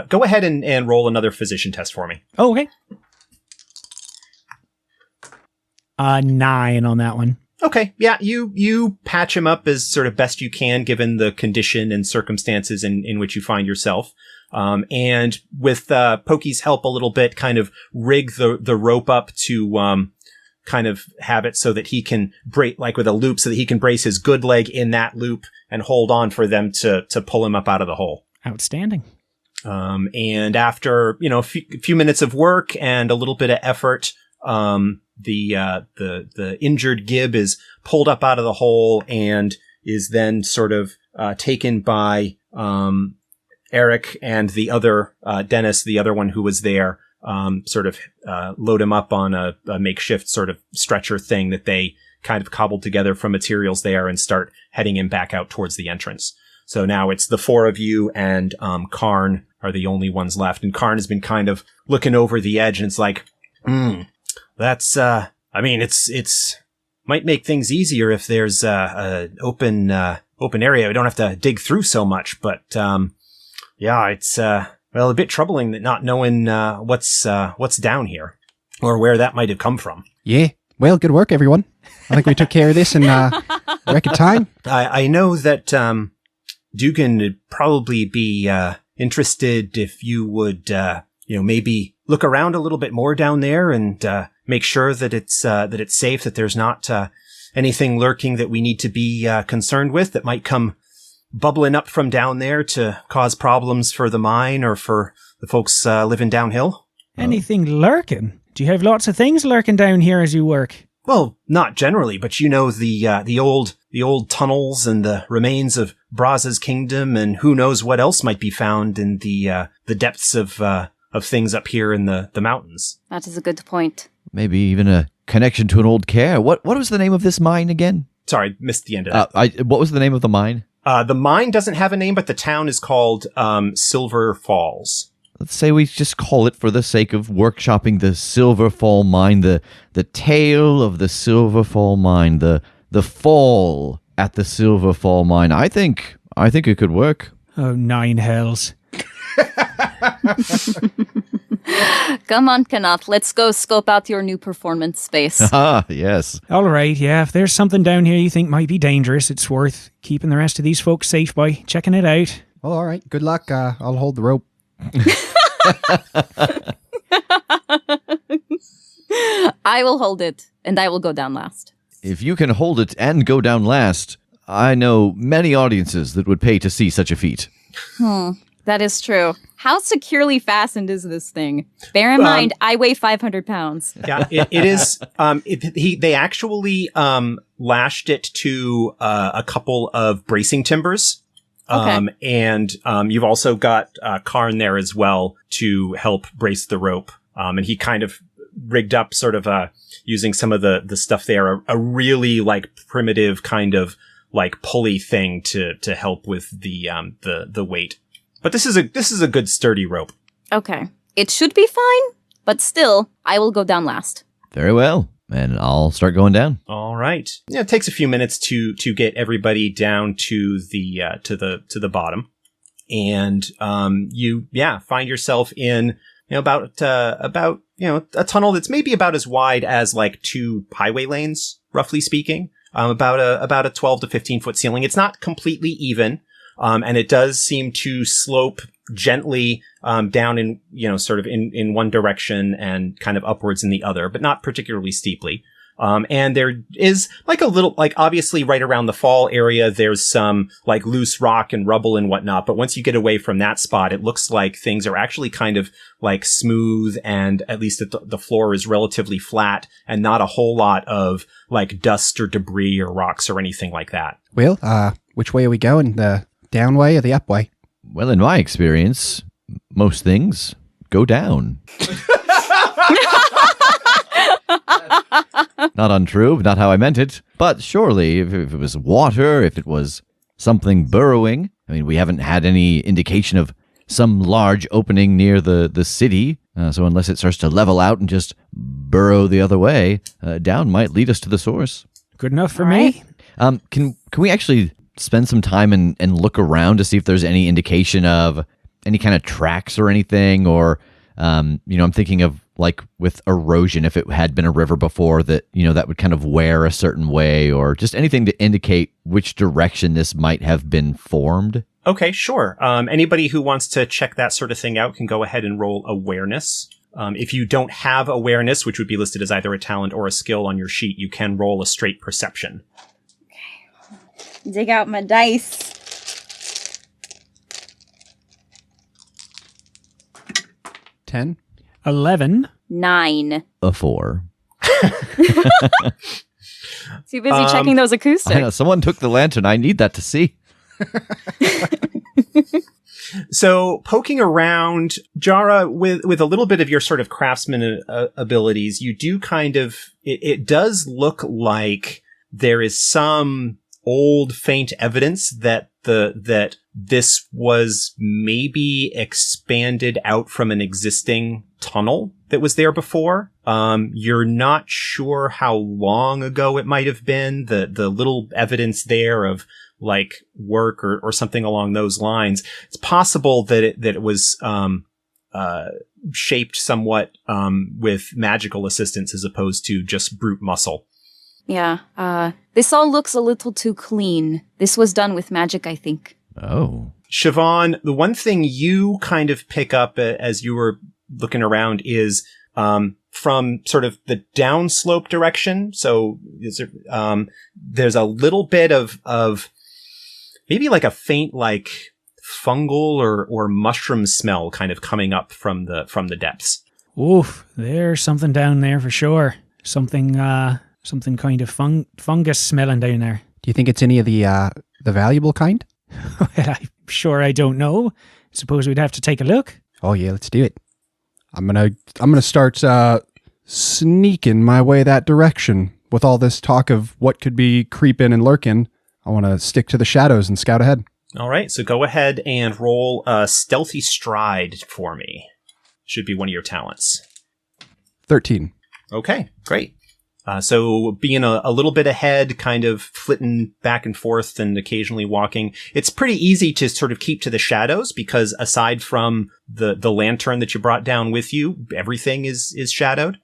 go ahead and roll another physician test for me. Oh, okay. 9 on that one. Okay. Yeah, you patch him up as sort of best you can given the condition and circumstances in which you find yourself. And with Pokey's help a little bit, kind of rig the rope up to kind of have it so that he can break, like with a loop, so that he can brace his good leg in that loop and hold on for them to pull him up out of the hole. Outstanding. And after, a few minutes of work and a little bit of effort, the injured Gibb is pulled up out of the hole and is then sort of taken by Eric and the other Dennis, the other one who was there, sort of load him up on a makeshift sort of stretcher thing that they kind of cobbled together from materials there and start heading him back out towards the entrance. So now it's the four of you and Karn are the only ones left. And Karn has been kind of looking over the edge and it's like, that's, it's might make things easier if there's a open area. We don't have to dig through so much, but, yeah, it's, a bit troubling that not knowing, what's down here or where that might have come from. Yeah. Well, good work, everyone. I think we took care of this in record time. I know that, Dugan would probably be, interested if you would, maybe look around a little bit more down there and, make sure that it's safe, that there's not, anything lurking that we need to be, concerned with that might come bubbling up from down there to cause problems for the mine or for the folks, living downhill. Anything lurking? Do you have lots of things lurking down here as you work? Well, not generally, but the old tunnels and the remains of Brazza's kingdom and who knows what else might be found in the depths of things up here in the mountains. That is a good point. Maybe even a connection to an old care. What was the name of this mine again? sorry, missed the end of that. What was the name of the mine? The mine doesn't have a name, but the town is called Silver Falls. Let's say we just call it, for the sake of workshopping, the Silver Fall Mine, the tale of the Silver Fall Mine, the fall at the Silver Fall Mine. I think it could work. Oh, 9 hells. Come on, Kanath. Let's go scope out your new performance space. Ah, yes. All right, yeah, if there's something down here you think might be dangerous, it's worth keeping the rest of these folks safe by checking it out. Well, all right. Good luck. I'll hold the rope. I will hold it, and I will go down last. If you can hold it and go down last, I know many audiences that would pay to see such a feat. That is true. How securely fastened is this thing? Bear in mind, I weigh 500 pounds. Yeah, it is. They actually lashed it to a couple of bracing timbers. Okay. And you've also got Karn there as well to help brace the rope. And he kind of rigged up sort of using some of the stuff there, a really like primitive kind of like pulley thing to help with the weight. But this is a good sturdy rope. Okay. It should be fine, but still, I will go down last. Very well. And I'll start going down. All right. Yeah, it takes a few minutes to get everybody down to the bottom, and you find yourself in about a tunnel that's maybe about as wide as like 2 highway lanes, roughly speaking. About a 12 to 15 foot ceiling. It's not completely even, and it does seem to slope gently down in sort of in one direction and kind of upwards in the other, but not particularly steeply. And there is like a little, like obviously right around the fall area, there's some like loose rock and rubble and whatnot. But once you get away from that spot, it looks like things are actually kind of like smooth, and at least the floor is relatively flat and not a whole lot of like dust or debris or rocks or anything like that. Well, which way are we going? The down way or the up way? Well, in my experience, most things go down. Not untrue, not how I meant it. But surely, if it was water, if it was something burrowing, I mean, we haven't had any indication of some large opening near the city. So unless it starts to level out and just burrow the other way, down might lead us to the source. Good enough for me. Can we actually spend some time and look around to see if there's any indication of any kind of tracks or anything? Or, I'm thinking of like with erosion, if it had been a river before that, that would kind of wear a certain way, or just anything to indicate which direction this might have been formed. Okay, sure. Anybody who wants to check that sort of thing out can go ahead and roll awareness. If you don't have awareness, which would be listed as either a talent or a skill on your sheet, you can roll a straight perception. Okay. Dig out my dice. 10. 11. 9. A 4. Too busy checking those acoustics. I know, someone took the lantern. I need that to see. So poking around, Jara, with a little bit of your sort of craftsman abilities, you do kind of, it does look like there is some old faint evidence that that this was maybe expanded out from an existing tunnel that was there before. You're not sure how long ago it might have been. The little evidence there of like work or something along those lines. It's possible that it was shaped somewhat with magical assistance as opposed to just brute muscle. Yeah, this all looks a little too clean. This was done with magic, I think. Oh. Siobhan, the one thing you kind of pick up as you were looking around is from sort of the downslope direction. So there's a little bit of maybe like a faint like fungal or mushroom smell kind of coming up from the depths. Oof, there's something down there for sure. Something kind of fungus smelling down there. Do you think it's any of the valuable kind? Well, I'm sure I don't know. Suppose we'd have to take a look. Oh yeah, let's do it. I'm gonna start sneaking my way that direction with all this talk of what could be creeping and lurking, I want to stick to the shadows and scout ahead. All right, so go ahead and roll a stealthy stride for me. Should be one of your talents. 13. Okay, great. So being a little bit ahead, kind of flitting back and forth and occasionally walking, it's pretty easy to sort of keep to the shadows because aside from the lantern that you brought down with you, everything is shadowed.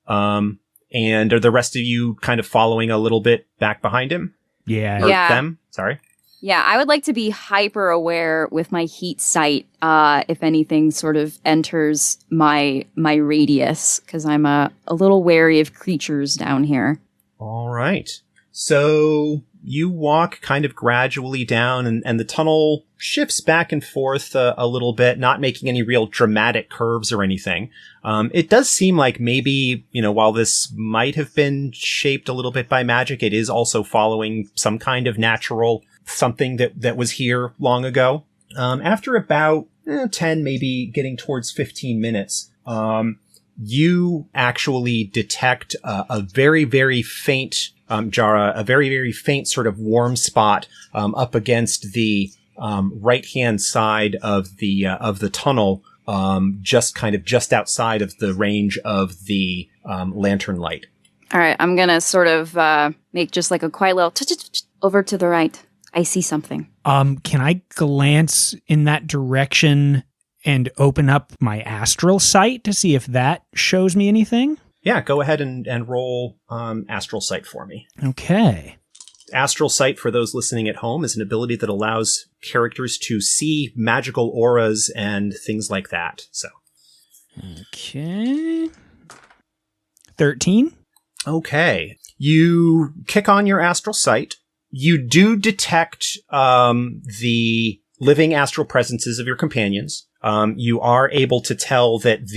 And are the rest of you kind of following a little bit back behind him? Yeah. Or Yeah. them? Sorry. Yeah, I would like to be hyper aware with my heat sight if anything sort of enters my radius, because I'm a little wary of creatures down here. All right. So you walk kind of gradually down and the tunnel shifts back and forth a little bit, not making any real dramatic curves or anything. It does seem like maybe, while this might have been shaped a little bit by magic, it is also following some kind of natural something that was here long ago. After about 10, maybe getting towards 15 minutes, you actually detect a very, very faint, Jara, a very, very faint sort of warm spot up against the right-hand side of the tunnel, just outside of the range of the lantern light. All right, I'm going to sort of make just like a quiet little over to the right. I see something. Can I glance in that direction and open up my astral sight to see if that shows me anything? Yeah, go ahead and roll astral sight for me. Okay. Astral sight, for those listening at home, is an ability that allows characters to see magical auras and things like that. So, okay. 13. Okay. You kick on your astral sight. You do detect the living astral presences of your companions. You are able to tell that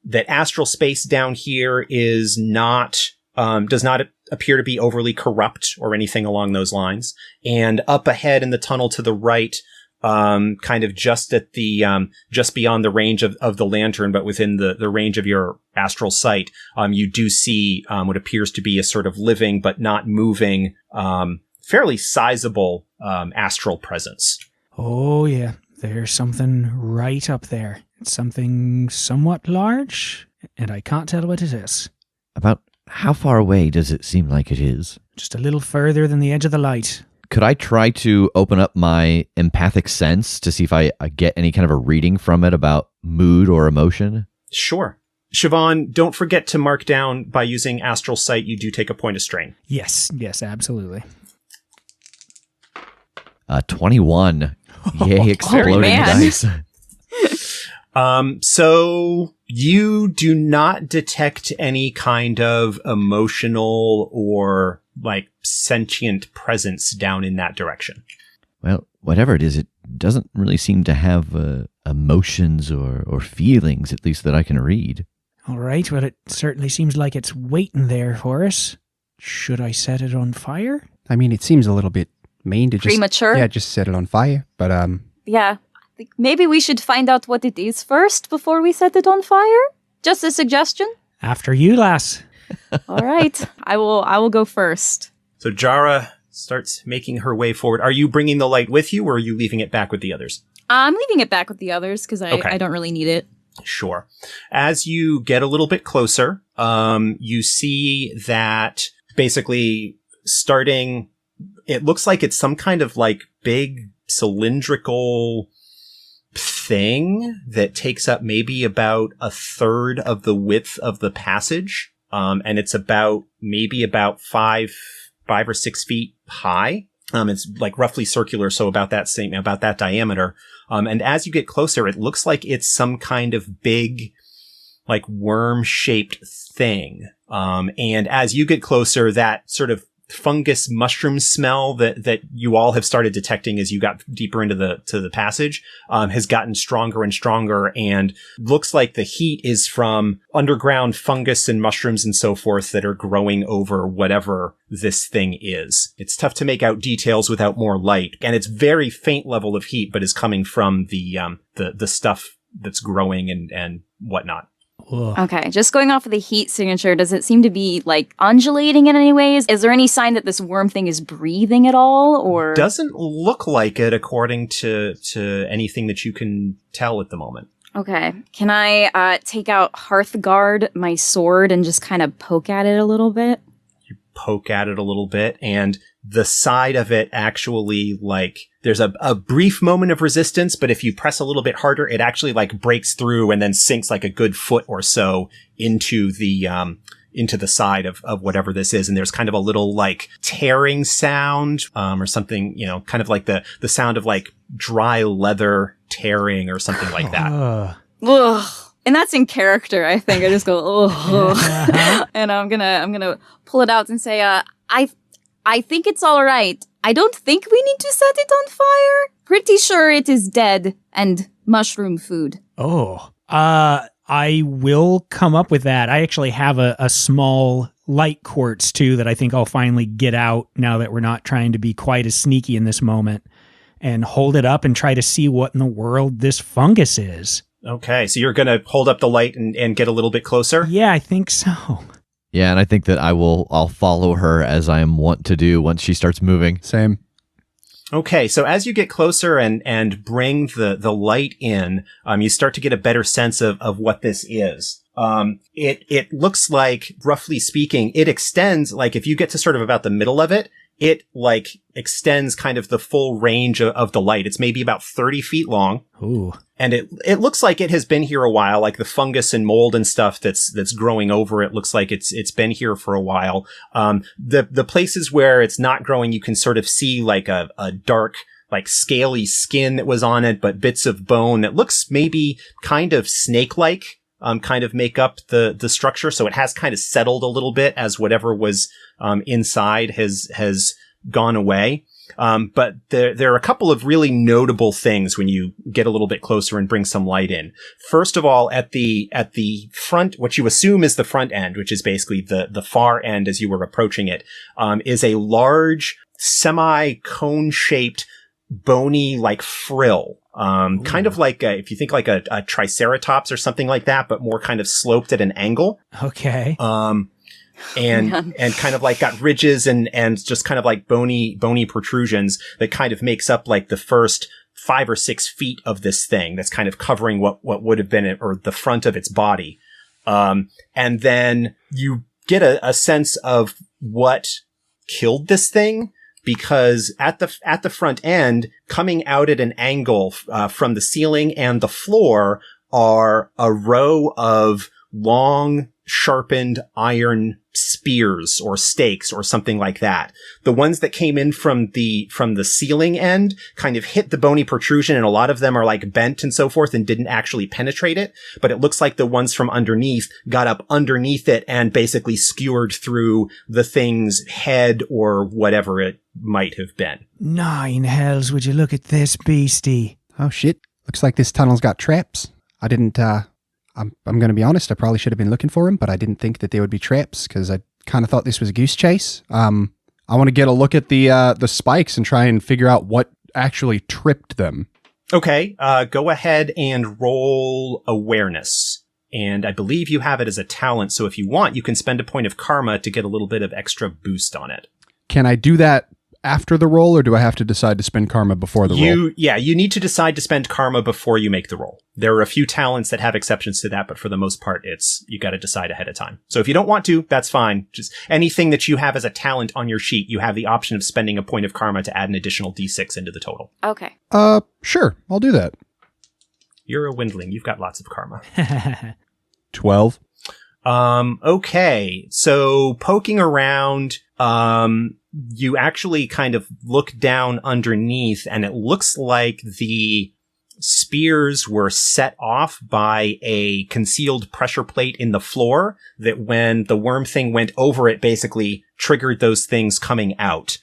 that astral space down here is not does not appear to be overly corrupt or anything along those lines. And up ahead in the tunnel to the right, kind of just at the just beyond the range of the lantern, but within the range of your astral sight, you do see what appears to be a sort of living but not moving, fairly sizable astral presence. Oh, yeah. There's something right up there. It's something somewhat large, and I can't tell what it is. About how far away does it seem like it is? Just a little further than the edge of the light. Could I try to open up my empathic sense to see if I get any kind of a reading from it about mood or emotion? Sure. Siobhan, don't forget to mark down by using astral sight, you do take a point of strain. Yes, absolutely. 21. Yay, exploding man. dice. So you do not detect any kind of emotional or like sentient presence down in that direction. Well, whatever it is, it doesn't really seem to have emotions or feelings, at least that I can read. All right, well, it certainly seems like it's waiting there for us. Should I set it on fire? I mean, it seems a little bit mean to Premature? just set it on fire. But Yeah, I think maybe we should find out what it is first before we set it on fire. Just a suggestion. After you, lass. All right, I will go first. So Jara starts making her way forward. Are you bringing the light with you or are you leaving it back with the others? I'm leaving it back with the others because Okay. I don't really need it. Sure. As you get a little bit closer, you see that basically starting, it looks like it's some kind of like big cylindrical thing that takes up maybe about a third of the width of the passage. And it's maybe about 5 or 6 feet high. It's like roughly circular, so about that diameter. And as you get closer, it looks like it's some kind of big, like worm-shaped thing. And as you get closer, that sort of fungus mushroom smell that you all have started detecting as you got deeper into the passage, has gotten stronger and stronger, and looks like the heat is from underground fungus and mushrooms and so forth that are growing over whatever this thing is. It's tough to make out details without more light, and it's very faint level of heat, but is coming from the stuff that's growing and whatnot. Ugh. Okay, just going off of the heat signature, does it seem to be like undulating in any ways? Is there any sign that this worm thing is breathing at all, or Doesn't look like it according to anything that you can tell at the moment. Okay, can I take out Hearthguard, my sword, and just kind of poke at it a little bit? You poke at it a little bit, and the side of it actually, like, there's a brief moment of resistance, but if you press a little bit harder, it actually, like, breaks through and then sinks, like, a good foot or so into the side of whatever this is. And there's kind of a little, like, tearing sound, or something, you know, kind of like the sound of, like, dry leather tearing or something like that. Ugh. And that's in character, I think. I just go, ugh. And I'm gonna pull it out and say, I think it's all right. I don't think we need to set it on fire. Pretty sure it is dead and mushroom food. Oh, I will come up with that. I actually have a small light quartz too that I think I'll finally get out now that we're not trying to be quite as sneaky in this moment, and hold it up and try to see what in the world this fungus is. Okay, so you're going to hold up the light and get a little bit closer? Yeah, I think so. Yeah, and I think that I'll follow her as I am wont to do once she starts moving. Same. Okay, so as you get closer and bring the light in, you start to get a better sense of what this is. It looks like, roughly speaking, it extends, like, if you get to sort of about the middle of it, it, like, extends kind of the full range of the light. It's maybe about 30 feet long. Ooh. And it looks like it has been here a while, like the fungus and mold and stuff that's growing over it looks like it's been here for a while. The places where it's not growing, you can sort of see like a dark, like scaly skin that was on it, but bits of bone that looks maybe kind of snake-like, kind of make up the structure. So it has kind of settled a little bit as whatever was inside has gone away. But there are a couple of really notable things when you get a little bit closer and bring some light in. First of all, at the front, what you assume is the front end, which is basically the far end as you were approaching it, is a large semi-cone shaped bony like frill. Kind of like if you think like a triceratops or something like that, but more kind of sloped at an angle. Okay. And kind of like got ridges and just kind of like bony protrusions that kind of makes up like the first 5 or 6 feet of this thing that's kind of covering what would have been or the front of its body. And then you get a sense of what killed this thing, because at the front end, coming out at an angle from the ceiling and the floor, are a row of long, sharpened iron spears or stakes or something like that. The ones that came in from the ceiling end kind of hit the bony protrusion, and a lot of them are like bent and so forth and didn't actually penetrate it. But it looks like the ones from underneath got up underneath it and basically skewered through the thing's head or whatever it might have been. Nine hells, would you look at this beastie? Oh, shit. Looks like this tunnel's got traps. I didn't, I'm going to be honest, I probably should have been looking for them, but I didn't think that they would be traps because I kind of thought this was a goose chase. I want to get a look at the spikes and try and figure out what actually tripped them. Okay, go ahead and roll awareness. And I believe you have it as a talent, so if you want, you can spend a point of karma to get a little bit of extra boost on it. Can I do that after the roll, or do I have to decide to spend karma before the roll? Yeah, you need to decide to spend karma before you make the roll. There are a few talents that have exceptions to that, but for the most part, you got to decide ahead of time. So if you don't want to, that's fine. Just anything that you have as a talent on your sheet, you have the option of spending a point of karma to add an additional d6 into the total. Okay. Sure, I'll do that. You're a windling. You've got lots of karma. 12. Okay. So poking around, you actually kind of look down underneath, and it looks like the spears were set off by a concealed pressure plate in the floor that, when the worm thing went over it, basically triggered those things coming out.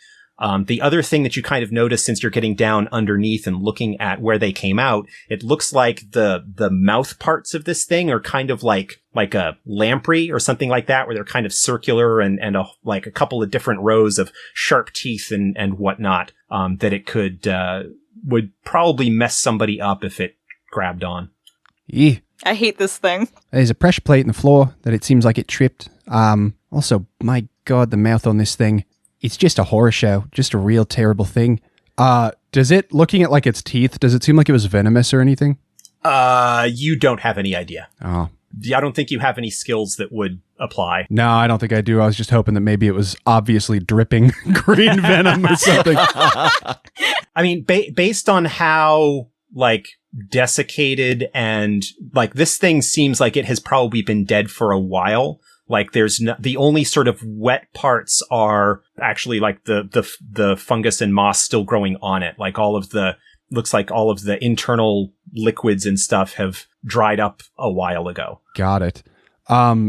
The other thing that you kind of notice, since you're getting down underneath and looking at where they came out, it looks like the mouth parts of this thing are kind of like a lamprey or something like that, where they're kind of circular and like a couple of different rows of sharp teeth and whatnot, that it would probably mess somebody up if it grabbed on. I hate this thing. There's a pressure plate in the floor that it seems like it tripped. Also, my God, the mouth on this thing. It's just a horror show. Just a real terrible thing. Does it, looking at like its teeth, does it seem like it was venomous or anything? You don't have any idea. Oh. I don't think you have any skills that would apply. No, I don't think I do. I was just hoping that maybe it was obviously dripping green venom or something. I mean, based on how, like, desiccated and, like, this thing seems like it has probably been dead for a while. Like, there's the only sort of wet parts are actually, like, the fungus and moss still growing on it. Like, looks like all of the internal liquids and stuff have dried up a while ago. Got it.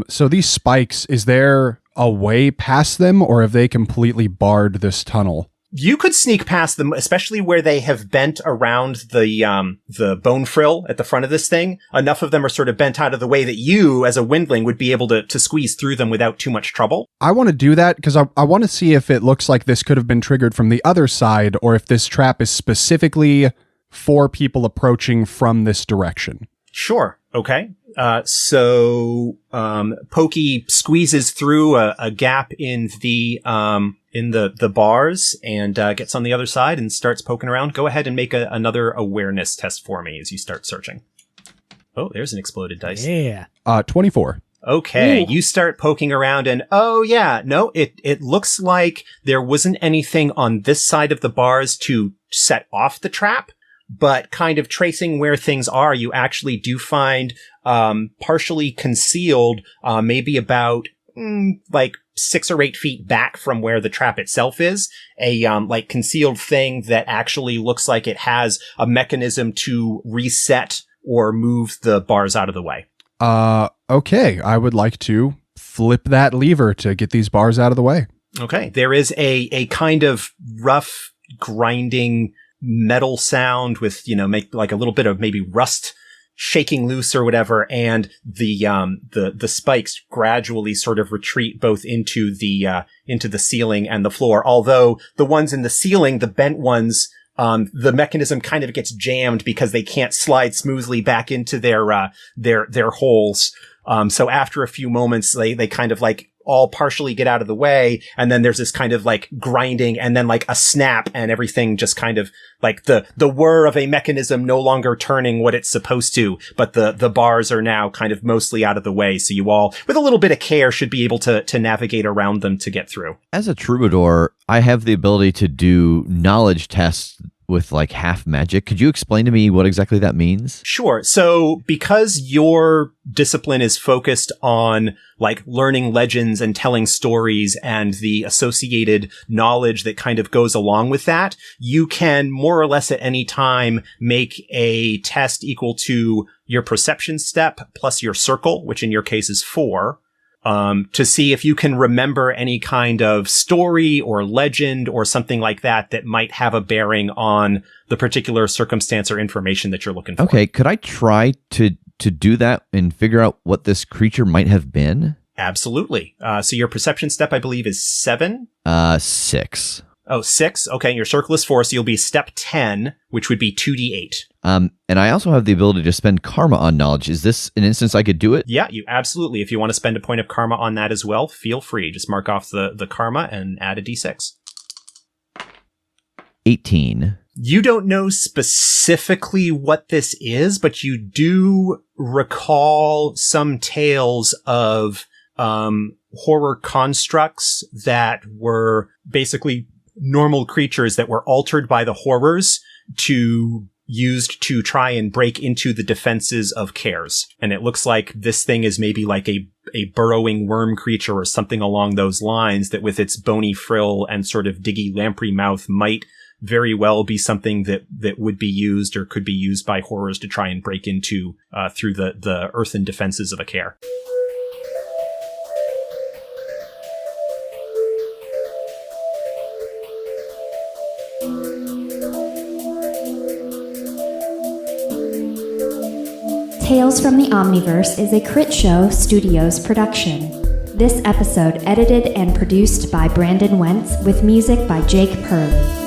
So these spikes, is there a way past them, or have they completely barred this tunnel? You could sneak past them, especially where they have bent around the bone frill at the front of this thing. Enough of them are sort of bent out of the way that you, as a windling, would be able to squeeze through them without too much trouble. I want to do that because I want to see if it looks like this could have been triggered from the other side, or if this trap is specifically for people approaching from this direction. Sure. Okay. So Pokey squeezes through a gap in the bars and gets on the other side and starts poking around. Go ahead and make another awareness test for me as you start searching. Oh, there's an exploded dice. Yeah. 24. Okay, Ooh. You start poking around and, oh yeah, no, it looks like there wasn't anything on this side of the bars to set off the trap. But kind of tracing where things are, you actually do find, partially concealed, maybe about, like 6 or 8 feet back from where the trap itself is, a, like concealed thing that actually looks like it has a mechanism to reset or move the bars out of the way. Okay. I would like to flip that lever to get these bars out of the way. Okay. There is a kind of rough grinding metal sound with, make like a little bit of maybe rust shaking loose or whatever. And the spikes gradually sort of retreat both into the ceiling and the floor. Although the ones in the ceiling, the bent ones, the mechanism kind of gets jammed because they can't slide smoothly back into their holes. So after a few moments, they kind of like all partially get out of the way. And then there's this kind of like grinding and then like a snap and everything just kind of like the whir of a mechanism no longer turning what it's supposed to. But the bars are now kind of mostly out of the way. So you all, with a little bit of care, should be able to navigate around them to get through. As a troubadour, I have the ability to do knowledge tests with like half magic. Could you explain to me what exactly that means? Sure. So because your discipline is focused on like learning legends and telling stories and the associated knowledge that kind of goes along with that, you can more or less at any time make a test equal to your perception step plus your circle, which in your case is 4. To see if you can remember any kind of story or legend or something like that might have a bearing on the particular circumstance or information that you're looking for. Okay, could I try to do that and figure out what this creature might have been? Absolutely. So your perception step, I believe, is 7? 6. Oh, 6? Okay, your circle is 4, so you'll be step 10, which would be 2d8. And I also have the ability to spend karma on knowledge. Is this an instance I could do it? Yeah, you absolutely. If you want to spend a point of karma on that as well, feel free. Just mark off the karma and add a d6. 18. You don't know specifically what this is, but you do recall some tales of horror constructs that were basically normal creatures that were altered by the horrors used to try and break into the defenses of cares. And it looks like this thing is maybe like a burrowing worm creature or something along those lines that with its bony frill and sort of diggy lamprey mouth might very well be something that would be used or could be used by horrors to try and break into through the earthen defenses of a care. Tales from the Omniverse is a Critshow Studios production. This episode edited and produced by Brandon Wentz with music by Jake Purley.